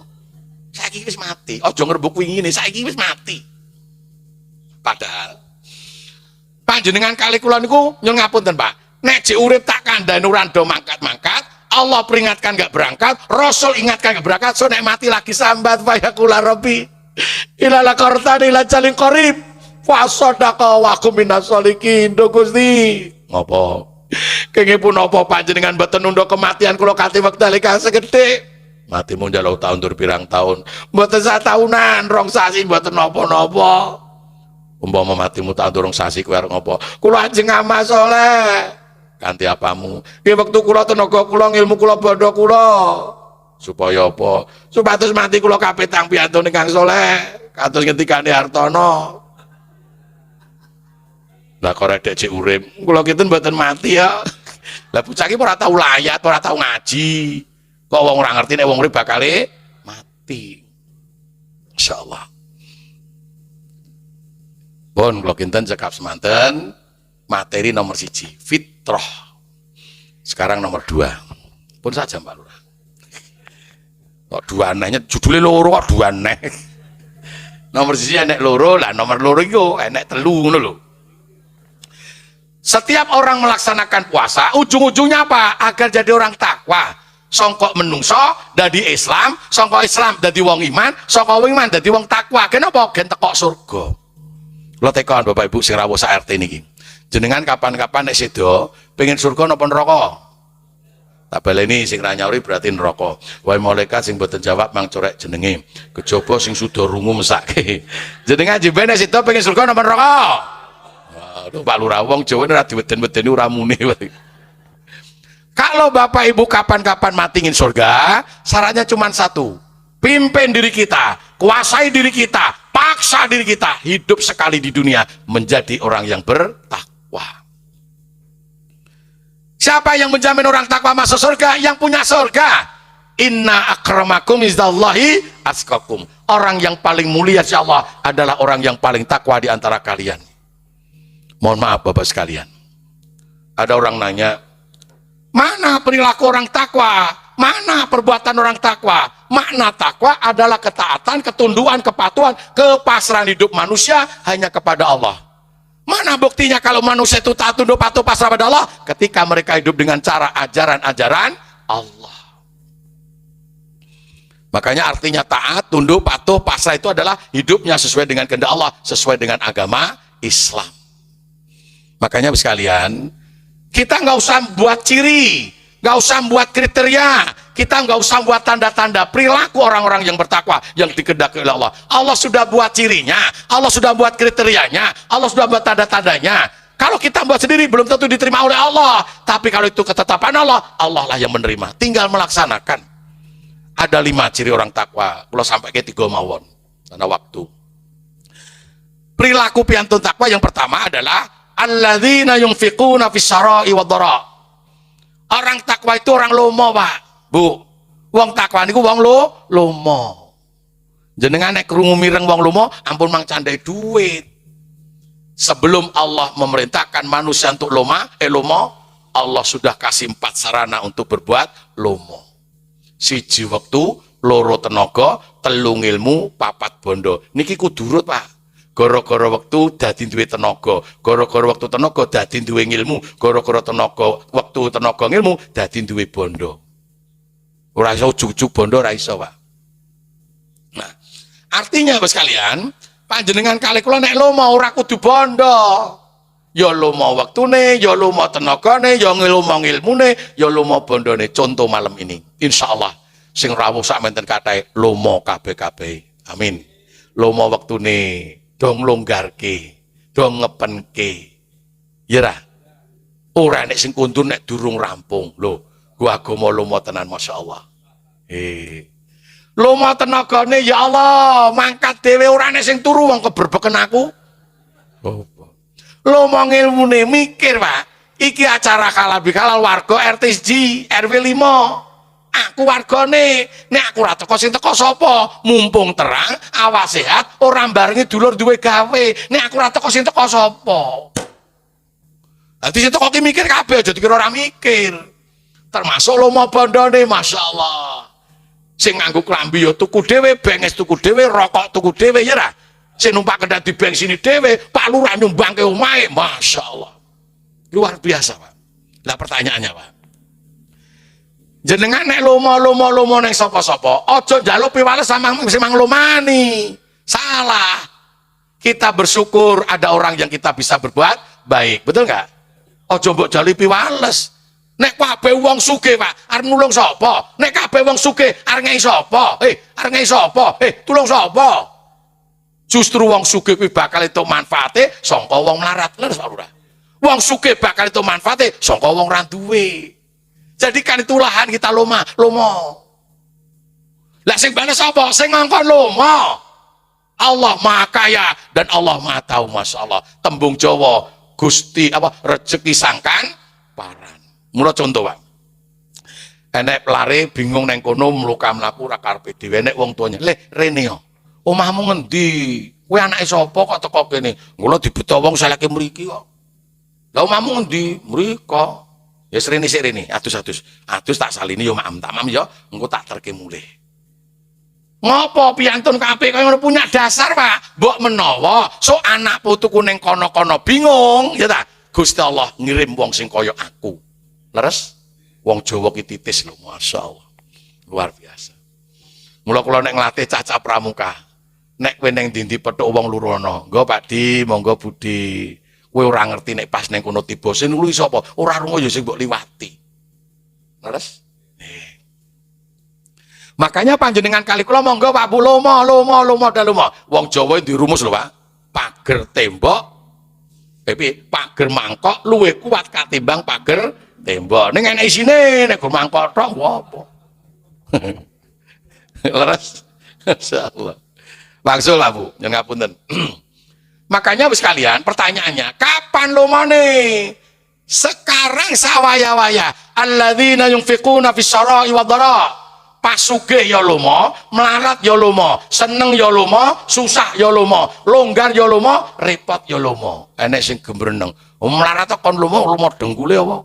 Saiki wis mati, aja ngrebuk wingine, saiki wis mati. Padahal panjenengan kali kula niku nyuwun ngapunten Pak. Nek jek urip tak kandhani ora ndo mangkat-mangkat, Allah peringatkan gak berangkat, Rasul ingatkan gak berangkat, so nek mati lagi sambat fayaqula rabbi ila laqartani la jalin qarib fa sadaqa wa kum minas sholihin. Gusti ngopo kenging pun apa panjenengan mboten nunda kematian kula kanthi wekdal ingkang segedhe. Mati mun njaluk tahun dur pirang tahun, mboten sak tahunan, rong sasi mboten napa-napa. Umpama matimu tak durung sasi kowe arep ngopo? Kula ajeng amal saleh. Kanthi apamu? Nggih wektu kula tenaga kula ilmu kula bodho kula. Supaya apa? Supados mati kula kapetang piantun ingkang saleh. Kados ngendikane Hartono. Lah kok rek cek urip, kula kinten mboten mati ya. Lah bocah iki ora tau layat, ora tau ngaji. Kok wong ora ngerti nek wong urip bakale mati. Insyaallah. Pun kula kinten cekap semanten materi nomor 1 fitrah. Sekarang nomor 2. Pun saja Mbak Lurah. Kok dua anehnya judulnya loro kok dua aneh. Nomor 1 enek loro lah, nomor loro iku enek 3 ngono lho. Setiap orang melaksanakan puasa ujung-ujungnya apa? Agar jadi orang takwa. Songkok menungso dadi Islam, songkok Islam dadi wong iman, songkok wong iman dadi wong takwa. Kenapa? Gen teko surga. Lo tekon Bapak Ibu sing rawuh sak RT niki. Jenengan kapan-kapan nek sedo pengen surga napa neraka? Tak baleni sing ra nyauri berarti neraka. Wae malaikat sing boten jawab mang corek jenenge. Kejaba sing sudah rungu mesake. Jenengan jemben nek sedo pengen surga napa neraka? Waduh Pak Lurah wong Jawa ora diweden-wedeni ora muni. Kalau Bapak Ibu kapan-kapan mati ingin surga, syaratnya cuma 1. Pimpin diri kita, kuasai diri kita, paksa diri kita hidup sekali di dunia menjadi orang yang bertakwa. Siapa yang menjamin orang takwa masuk surga? Yang punya surga. Inna akramakum izdallahi atqakum. Orang yang paling mulia insya Allah adalah orang yang paling takwa di antara kalian. Mohon maaf Bapak sekalian. Ada orang nanya, mana perilaku orang takwa? Mana perbuatan orang takwa? Makna takwa adalah ketaatan, ketunduan, kepatuhan, kepasrahan hidup manusia hanya kepada Allah. Mana buktinya kalau manusia itu taat, tunduk, patuh, pasrah pada Allah? Ketika mereka hidup dengan cara ajaran-ajaran Allah. Makanya artinya taat, tunduk, patuh, pasrah itu adalah hidupnya sesuai dengan kehendak Allah, sesuai dengan agama Islam. Makanya sekalian, kita nggak usah buat ciri, nggak usah buat kriteria, kita nggak usah buat tanda-tanda perilaku orang-orang yang bertakwa yang dikehendaki oleh Allah. Allah sudah buat cirinya, Allah sudah buat kriterianya, Allah sudah buat tanda-tandanya. Kalau kita buat sendiri belum tentu diterima oleh Allah, tapi kalau itu ketetapan Allah, Allah lah yang menerima. Tinggal melaksanakan. Ada 5 ciri orang takwa. Kalau sampai ke 3 mawon karena waktu. Perilaku piantun takwa yang pertama adalah alladzina yunfiquna fis sarai wad dara. Orang takwa itu orang lomo, Pak. Bu. Wong takwa niku wong lomo. Jenengan nek krungu mireng wong lomo, ampun mang candai duit. Sebelum Allah memerintahkan manusia untuk lomo, Allah sudah kasih 4 sarana untuk berbuat lomo. 1 waktu, loro tenaga, 3 ilmu, 4 bondo. Niki kudurut, Pak. Gara-gara waktu dadi duwe tenaga, gara-gara waktu tenaga dadi duwe ilmu, gara-gara tenaga waktu tenaga ilmu dadi duwe bondo. Ora iso ujug-ujug bondo ora iso, Pak. Nah, artinya Bapak sekalian, panjenengan kalih kula nek lomo ora kudu bondo. Ya lomo waktune, ya lomo tenagane, ya lomo ilmune, ya lomo bondone. Contoh malam ini, insyaallah sing rawuh sak menten kathah lomo kabeh-kabeh. Amin. Lomo waktune dong longgarke, dong ngepenke. Ya ra. Ora nek sing kundur nek durung rampung. Lho, gua agama lomo tenan masyaallah. Lomo tenagane ya Allah, mangkat dhewe ora nek sing turu wong keberbeken aku. Lomo ilmune mikir, Pak. Iki acara halal bihalal warga RT 1 RW 5. Aku wargane, nek aku ora teko sing teko sapa? Mumpung terang, awas sehat, ora barengi dulur duwe gawe. Nek aku ora teko sing teko sapa? Dadi sing teko ki mikir kabeh, aja dikira ora mikir. Termasuk lomo bondone, masyaallah. Sing nganggo klambi ya tuku dhewe, benges tuku dhewe, rokok tuku dhewe ya ra. Sing numpak kendaraan di bensin dhewe, Pak Lurah nyumbangke omahe, masyaallah. Luar biasa, Pak. Lah pertanyaannya, Pak. Jenengan nek lomo neng sapa-sapa, aja njaluk piwales sama sing manglomani. Salah. Kita bersyukur ada orang yang kita bisa berbuat baik, betul nggak? Aja mbok njaluk piwales. Nek kabeh wong sugih, Pak, arep nulung sapa? Nek kabeh wong sugih arep ngei sapa? Arep ngei sapa? Tulung sapa? Justru wong sugih kuwi bakal entuk manfaate saka wong melarat. Lho, Pak. Wong sugih bakal entuk manfaate saka wong ra duwe. Jadikan itu lahan kita lomo. Lah sing bales sapa? Sing ngongkon lomo. Allah Maha Kaya dan Allah Maha Tahu, masyaallah. Tembung Jawa Gusti apa rezeki sangkan paran. Mula contoh, Pak. Enek pelare bingung neng kono mluka mlaku ora karepe dhewe, enek wong tuane. Le rene yo. Omahmu ngendi? Kowe anake sapa kok teko kene? Mula dibeto wong saleke mriki kok. Lah omamu ngendi? Mriko. Ya srene sik rene, adus-adus. Adus tak salini yo maem, tak maem yo engko tak terke mulih. Ngopo piantun kabeh kaya ngono punya dasar, Pak? Mbok menawa sok anak putuku ning kono-kono bingung, ya ta? Gusti Allah ngirim wong sing kaya aku. Leres? Wong Jawa ki titis lho, masyaallah. Luar biasa. Mula kula nek nglatih cacah pramuka, nek kowe ning ndi petuk wong lurono, nggo Pak Di, monggo Budi. Kowe ora ngerti nek pas ning kono tiba sing kuwi sapa? Ora rungu ya sing mbok liwati. Leres? Makanya panjenengan kali kula monggo Pak Bu lomo dan lomo. Wong Jawa dirumus lho Pak. Pager tembok, pager mangkok luwih kuat katimbang pager tembok. Ning enek isine nek go mangkok tok apa? Leres. Insyaallah. Wangsul Pak Bu, nyuwun ngapunten. Makanya wis kalian pertanyaannya, kapan lomone? Sekarang sawaya-waya. Alladzina yunfiquna fis sarai wad dara. Pas sugih ya lomo, melarat ya lomo, seneng ya lomo, susah ya lomo, longgar ya lomo, repot ya lomo. Enek sing gemreneng. Melarat kon lomo dengkule apa?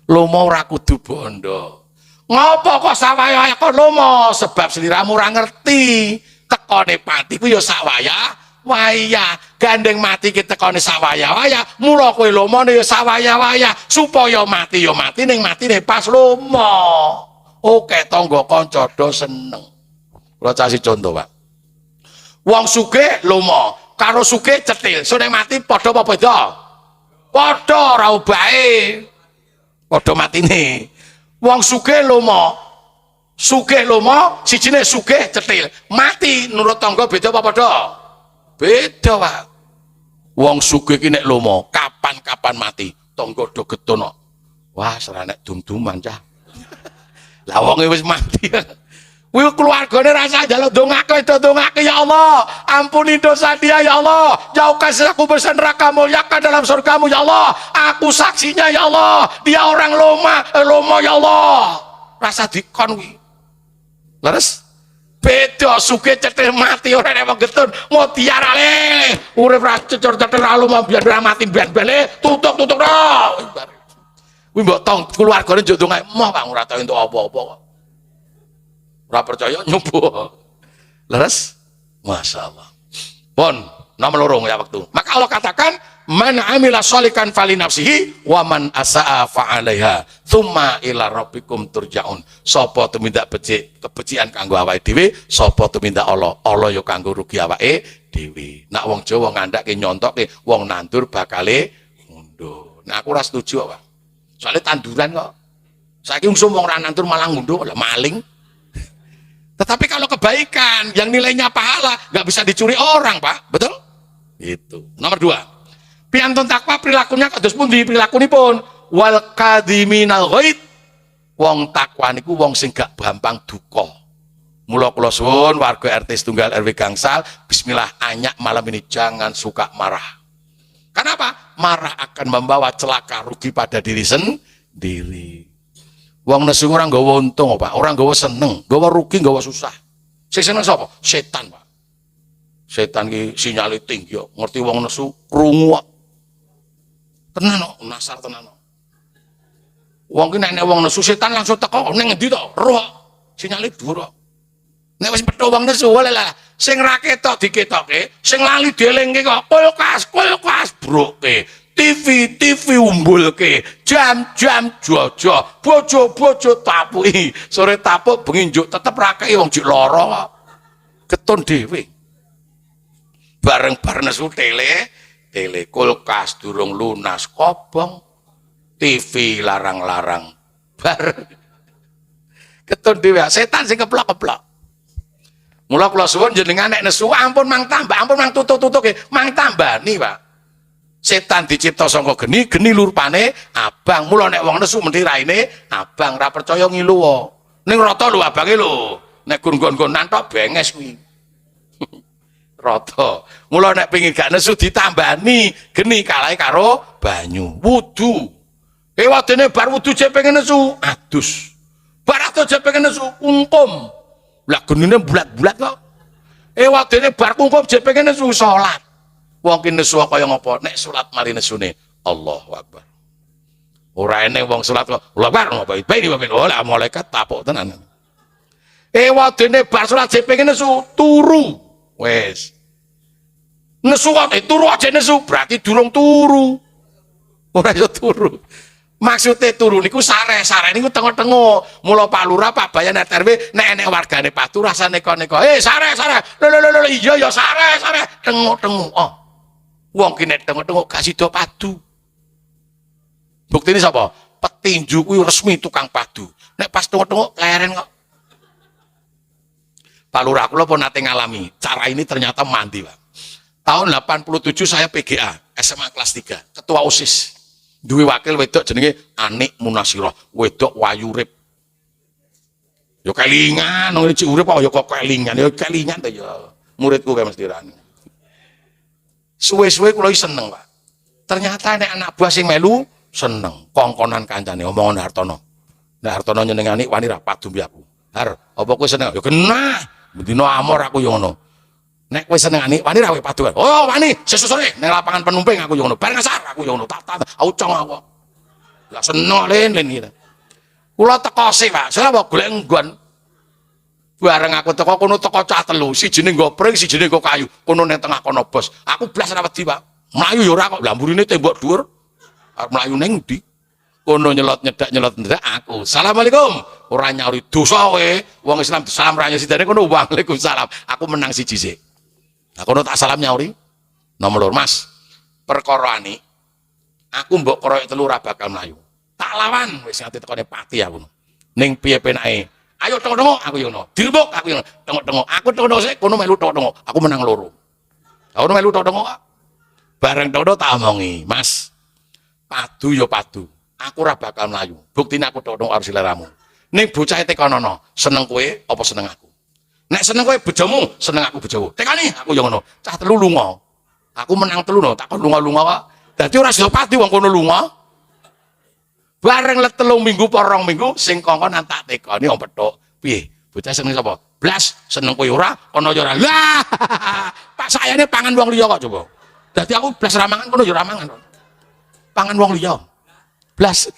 Lomo ora kudu bondo. Ngopo kok sawaya kon lomo? Sebab sliramu ora ngerti. Tekone pati ku ya sawaya waya. Gandeng mati ki tekone sawaya waya. Mula kowe lomone ya sawaya waya supaya mati ya mati ning matine pas lomo. Oke, tangga kanca do seneng. Kula kasih contoh, Pak. Wong sugih lomo, karo sugih cetil. Sune mati padha apa beda? Padha ora obahe. Padha matine. Wong sugih lomo, sijine sugih cetil. Mati nurut tangga beda apa padha? Beda, Pak. Wong sugih ki nek lomo, kapan-kapan mati, tangga do getono. Wah, seranek dum-duman cah. Lah wonge wis mati. Kuwi keluargane rasa njaluk dongake ya Allah. Ampuni dosa dia ya Allah. Jauhkan aku bersih neraka, muliakan dalam surgamu ya Allah. Aku saksinya ya Allah. Dia orang lomo ya Allah. Rasa dikon kuwi. Leres? Beda sugih cetil mati ora nek getun mutiara le. Urip ra cecur-cecur lalu biar mati ben-bene tutuk ro. Kuwi mbok tong keluargane njuk ndonga moh Pak ora tau entuk apa-apa kok. Ora percaya nyoba. Leres? Masyaallah. Pun nomor loro ya waktu. Maka Allah katakan man amila sholikan fali nafsihi wa man asaa fa 'alaiha tsumma ila rabbikum turja'un. Sapa tumindak becik kebecikan kanggo awake dhewe, sapa tumindak Allah, Allah ya kanggo rugi awake dhewe. Nak wong Jawa ngandhake nyontokke wong nandur bakale ngunduh. Nah aku ora setuju Pak. Soalnya tanduran kok. Saiki wong ora nandur malah ngunduh, maling. Tetapi kalau kebaikan yang nilainya pahala nggak bisa dicuri orang, Pak. Betul? Itu. Nomor 2. Piantun takwa perilakunya kados pundi perilakunipun? Wal kadhiminal ghaid. Wong takwa niku wong sing gak gampang duka. Mula kula suwun warga RT Setunggal RW Gangsal, bismillah anyak malam ini jangan suka marah. Kenapa? Marah akan membawa celaka rugi pada diri sendiri. Wong nesu orang nggawa untung, Pak. Orang nggawa seneng, nggawa rugi, nggawa susah. Sing seneng sapa? Setan, Pak. Setan ki sinyale tinggi kok. Ngerti wong nesu krungu kok. Tenan kok, nasar tenan kok. Wong ki nek wong nesu setan langsung teko ning ngendi to? Roh. Sinyale dhuwur kok. Nek wis petho wong nesu lah. Sing ra ketok diketokke, sing lali dielingke kok kulkas broke, TV umbulke, jam jojo, bojo tapuki, sore tapuk bengi njuk tetep ra kei wong jek lara kok. Ketun dhewe. Bareng-bareng nesu tele kulkas durung lunas kobong, TV larang-larang. Bareng. Ketun dhewe, setan sing keplok-keplok. Mula kula suwun jenengan nek nesu ampun mang tambah, ampun mang tutuk-tutuk mang tambani, Pak. Setan dicipta saka geni lurpane abang. Mula nek wong nesu mesti raine abang, ra percaya ngilu wae. Ning rata lho abange lho. Nek gon-gon tok benges kuwi. Rata. Mula nek pengin gak nesu ditambani geni kalahe karo banyu. Wudu. Wadene bar wudu jek pengen nesu, adus. Bar adus jek pengen nesu ungkum. Lah genine bulat-bulat kok. Wadene bar kungkum jek pengen nesu salat. Wong ki nesu kaya ngopo? Nek salat mari nesune Allahu Akbar. Ora eneng wong salat kok Allahu Akbar ngopo iki ora malaikat tapuk tenan. Wadene bar salat jek pengen nesu turu. Wes. Nesu kok turu aja nesu berarti durung turu. Ora iso turu. Maksudnya turu niku sare niku tengok-tengok. Mula Pak Lurah, Pak Bayan RT nek enek wargane patu rasane neko-neko. Sare. Lho iya ya sare. Tengok-tengok. Oh. Wong ki nek tengok-tengok gak sida padu. Buktine sapa? Petinju kuwi resmi tukang padu. Nek pas tengok-tengok leren kok. Pak Lurah kula pun nate ngalami. Cara ini ternyata mandi, Pak. Tahun 87 saya PGA, SMA kelas 3, ketua OSIS. Duwe wakil wedok jenenge Anik Munasirah, wedok wayu urip. Ya kelingan, nang iki urip apa ya kok kelingan, ya kelingan ta ya. Muridku kae mesti rani. Suwe-suwe kula seneng, Pak. Ternyata nek anak buah sing melu seneng, kongkonan kancane omongan Hartono. Nek Hartono nyenengani wani ra padu mbi aku. Har, apa kowe seneng? Ya kena. Bendina amor aku yo ngono. Nek kowe senengani wani ra kowe padu. Oh, wani sesuk-sore ning lapangan penumping aku yo ngono. Bar ngasar aku yo ngono. Tak aku cong aku. Lah seneng len iki. Kula teko sik, Pak. Saya kok golek nggon. Bareng aku teko kono teko cah telu, sijine nggo pring, sijine nggo kayu. Kono ning tengah kono bos. Aku blas ra wedi, Pak. Mlayu yo ora kok. Lah mburine tembok dhuwur. Arep mlayu ning ndi? Kono nyelot nyedak aku. Assalamualaikum. Ora nyauri dosa kowe. Wong Islam salam ra sidane kono waalaikumsalam. Aku menang siji sik. Nah, kono tak salam nyauri. Nomor loro, Mas. Perkara ani aku mbok kroyok telu ora bakal mlayu. Tak lawan wis nganti tekone pati aku. Ning piye penake? Ayo tengok-tengok aku yo ngono. Dirbuk aku yo ngono. Tengok-tengok. Aku tengok sik kono melu tengok-tengok. Aku menang loro. Kono melu tengok-tengok. Bareng tengok tak omongi, Mas. Padu yo padu. Aku ora bakal mlayu. Buktine aku tengok harus seleramu. Ning bocah tekonono, seneng kowe apa seneng aku? Nek seneng kowe bojomu, seneng aku bojomu. Tekani aku yo ngono. Cah telu lunga. Aku menang telu no, takon lunga-lunga kok. Dadi ora sida pati wong kono lunga. Bareng let 3 minggu apa 2 minggu sing kongkonan tak tekoni wong petuk. Piye? Bocah seneng sapa? Blas, seneng kowe ora, kono yo ora. Lah, Pak sayane pangan wong liya kok coba. Dadi aku blas ra mangan kono yo ora mangan. Pangan wong liya. Blas.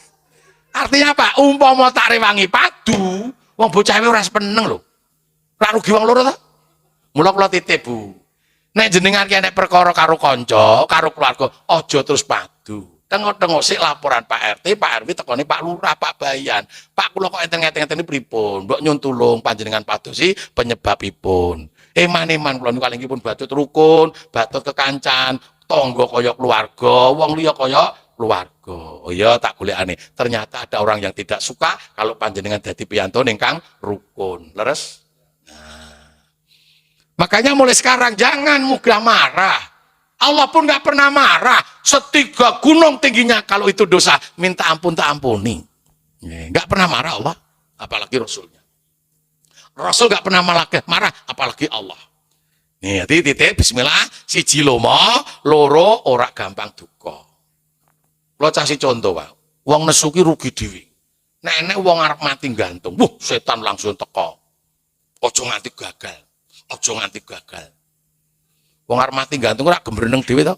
Artinya apa? Umpama tak rewangi padu, wong bocah ora seneng lho. Ora rugi wong loro ta? Mula kula titip, Bu. Nek jenengan ki nek perkara karo kanca, karo keluarga, aja terus padu. Tengok-tengok sik laporan Pak RT, Pak RW tekone Pak Lurah, Pak Bayan. Pak kula kok enten-enten pripun? Mbok nyun tulung panjenengan padosi penyebabipun. Eman-eman kula niku kalengipun batut rukun, batut kekancan, tangga kaya keluarga, wong liya kaya keluarga. Oh iya tak golekane. Ternyata ada orang yang tidak suka kalau panjenengan dadi piyanto ingkang rukun. Leres? Nah. Makanya mulai sekarang jangan mudah marah. Allah pun nggak pernah marah. Setiga gunung tingginya kalau itu dosa, minta ampun tak ampuni. Nggak pernah marah Allah, apalagi Rasulnya. Rasul nggak pernah marah, apalagi Allah. Nih, titik bismillah, siji lomo, loro ora gampang duka. Lo kasih contoh, Pak. Wong nesuki rugi dhewe. Nek wong arep mati gantung, setan langsung teko. Ojo nganti gagal. Ojo nganti gagal. Wong arep mati gantung ora gembreneng dhewe to.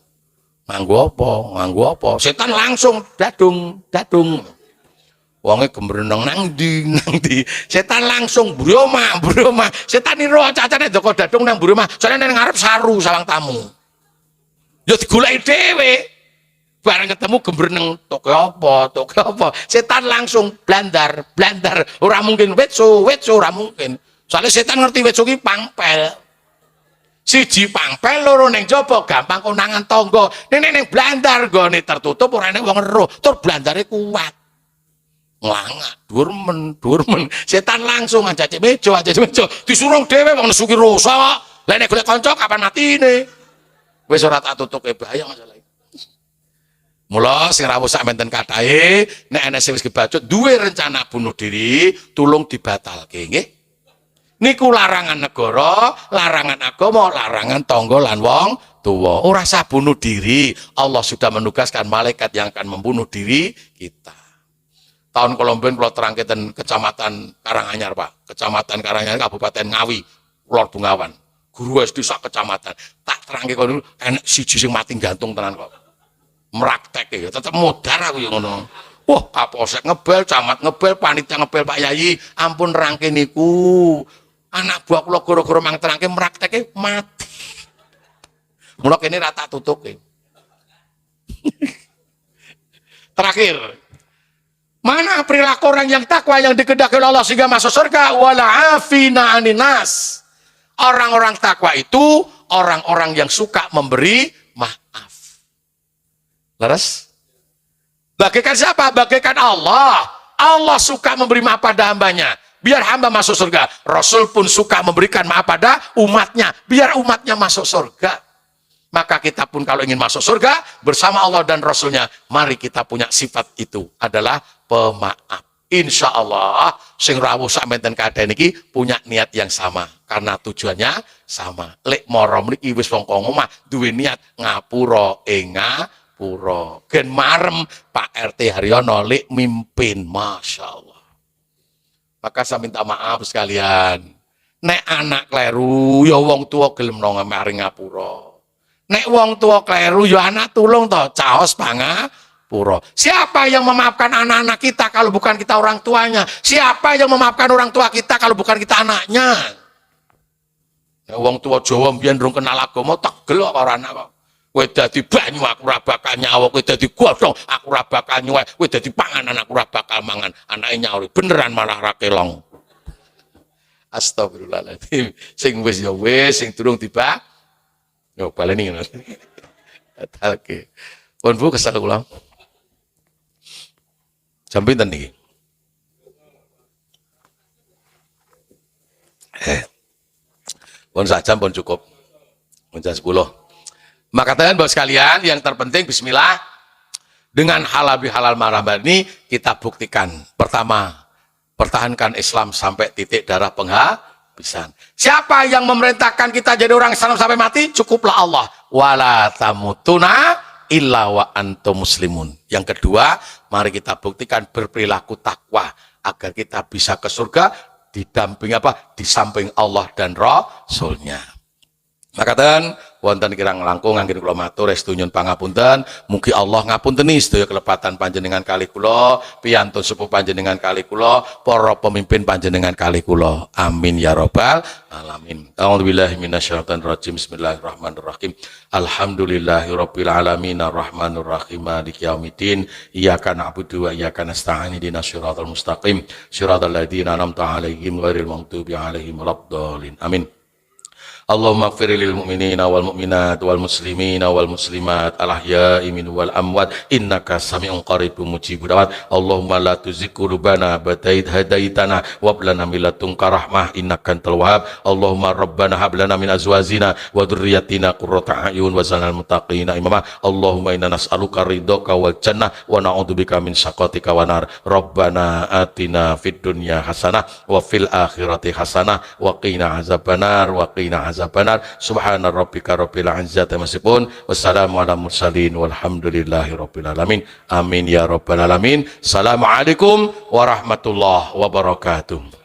Nganggo apa? Nganggo apa? Setan langsung dadung. Wonge gembreneng nang ndi. Setan langsung broma. Setan iro cacane Joko dadung nang broma. Soale nang ngarep saru sawang tamu. Ya digoleki dhewe. Bareng ketemu gembreneng toke apa? Setan langsung blandar. Ora mungkin wetso ora mungkin. Soale setan ngerti wetso ki pangpel. Siji pangpel, loro ning jaba gampang konangan tangga. Ning blandar gone tertutup ora enek wong eruh. Tur blandare kuat. Nglangat, durmen. Setan langsung ajak meja. Disurung dhewe wong nesu ki rusak kok. Lah nek golek kanca kapan matine? Wis ora tak tutuke bahaya masalah. Mula sing rawuh sak menten kathahe, nek ana sing wis kebacut duwe rencana bunuh diri, tulung dibatalke nggih. Niku larangan negara, larangan agama, larangan tangga lan wong tuwa. Ora usah bunuh diri. Allah sudah menugaskan malaikat yang akan membunuh diri kita. Tahun Kolomben kula terangke ten Kecamatan Karanganyar, Pak. Kecamatan Karanganyar Kabupaten Ngawi, Lor Bungawan. Guru SD sak kecamatan. Tak terangke kono enek siji sing mati gantung tenan kok. Meraktek ya, tetep modar aku yang ngono. Wah, Kapolsek ngebel, camat ngebel, panitia ngebel, Pak Yayi, ampun rangke niku. Anak buah kula goro-goro mang terangke meraktek mati. Mula kene rata tutup ya. Terakhir, mana perilaku orang yang takwa yang dikehendaki oleh Allah sehingga masuk surga? Wala afina aninas. Orang-orang takwa itu orang-orang yang suka memberi maaf. Leres? Bagaikan siapa? Bagaikan Allah. Allah suka memberi maaf pada hambanya. Biar hamba masuk surga. Rasul pun suka memberikan maaf pada umatnya. Biar umatnya masuk surga. Maka kita pun kalau ingin masuk surga bersama Allah dan Rasulnya, mari kita punya sifat itu adalah pemaaf. Insya Allah, sing rawuh sampeyan kadang niki punya niat yang sama karena tujuannya sama. Lek moro mriki wis wong omah duwe niat ngapura ngapura. Gen marem Pak RT Haryono lek mimpin, masya Allah. Maka saya minta maaf sekalian. Nek anak kleru, ya wong tua gelem nang mari ngapura. Nek wong tua kleru ya anak tulung toh, caos pangapura. Siapa yang memaafkan anak-anak kita kalau bukan kita orang tuanya? Siapa yang memaafkan orang tua kita kalau bukan kita anaknya? Nek wong tua Jawa mbiyen rung kenal agama tegel kok ora anak kok. Kowe dadi banyu aku ora bakal nyawa, kowe dadi godhong aku ora bakal nyuwek, kowe dadi panganan aku ora bakal mangan. Anake nyauri beneran malah ra kelong. Astagfirullahaladzim. Sing wis ya wis, sing durung tiba yo baleni ngono. Oke. Pun Bu kesal kula. Jam pinten niki? Pun sak jam pun cukup. Pun jam 10. Maka katakan bahwa sekalian yang terpenting bismillah dengan halal bihalal marhaban ini kita buktikan. Pertama, pertahankan Islam sampai titik darah penghabisan. Siapa yang memerintahkan kita jadi orang Islam sampai mati? Cukuplah Allah. Wala tamutuna illa wa antum muslimun. Yang kedua, mari kita buktikan berperilaku takwa agar kita bisa ke surga didampingi apa? Di samping Allah dan Rasulnya. Maka katakan wonten kirang langkung anggen kula matur restu nyuwun pangapunten, mugi Allah ngapunteni sedaya kelepatan panjenengan kali kula, piyantun sepuh panjenengan kali kula, para pemimpin panjenengan kali kula. Amin ya rabbal alamin. A'udzubillahi minasyaitonir rajim. Bismillahirrahmanirrahim. Alhamdulillahirabbil alamin arrahmanir rahim maliki yaumiddin. Iyyaka na'budu wa iyyaka nasta'in ihdinas siratal mustaqim. Siratal ladzina an'amta 'alaihim ghairil maghdubi 'alaihim waladdallin. Amin. Allahumma ighfir lil mu'minina wal mu'minat wal muslimina wal muslimat al ahya'i minhum wal amwat innaka sami'un qaribun mujibud da'wat. Allahumma la tuzigh qulubana ba'da idh hadaitana wa hab lana min ladunka rahmah innaka antal wahhab. Allahumma rabbana hab lana min azwajina wa dhurriyyatina qurrata a'yun waj'alna lil muttaqina imama. Allahumma inna nas'aluka ridhaka wal jannah wa na'udzubika min sakhatika wan nar. Rabbana atina fid dunya hasanah wa fil akhirati hasanah wa qina azabannar wa qina azabannar. Subhana rabbika rabbil izzati amma yasifun. Wassalamu ala mursalin walhamdulillahi rabbil alamin. Amin ya rabbal alamin. Assalamualaikum warahmatullahi wabarakatuh.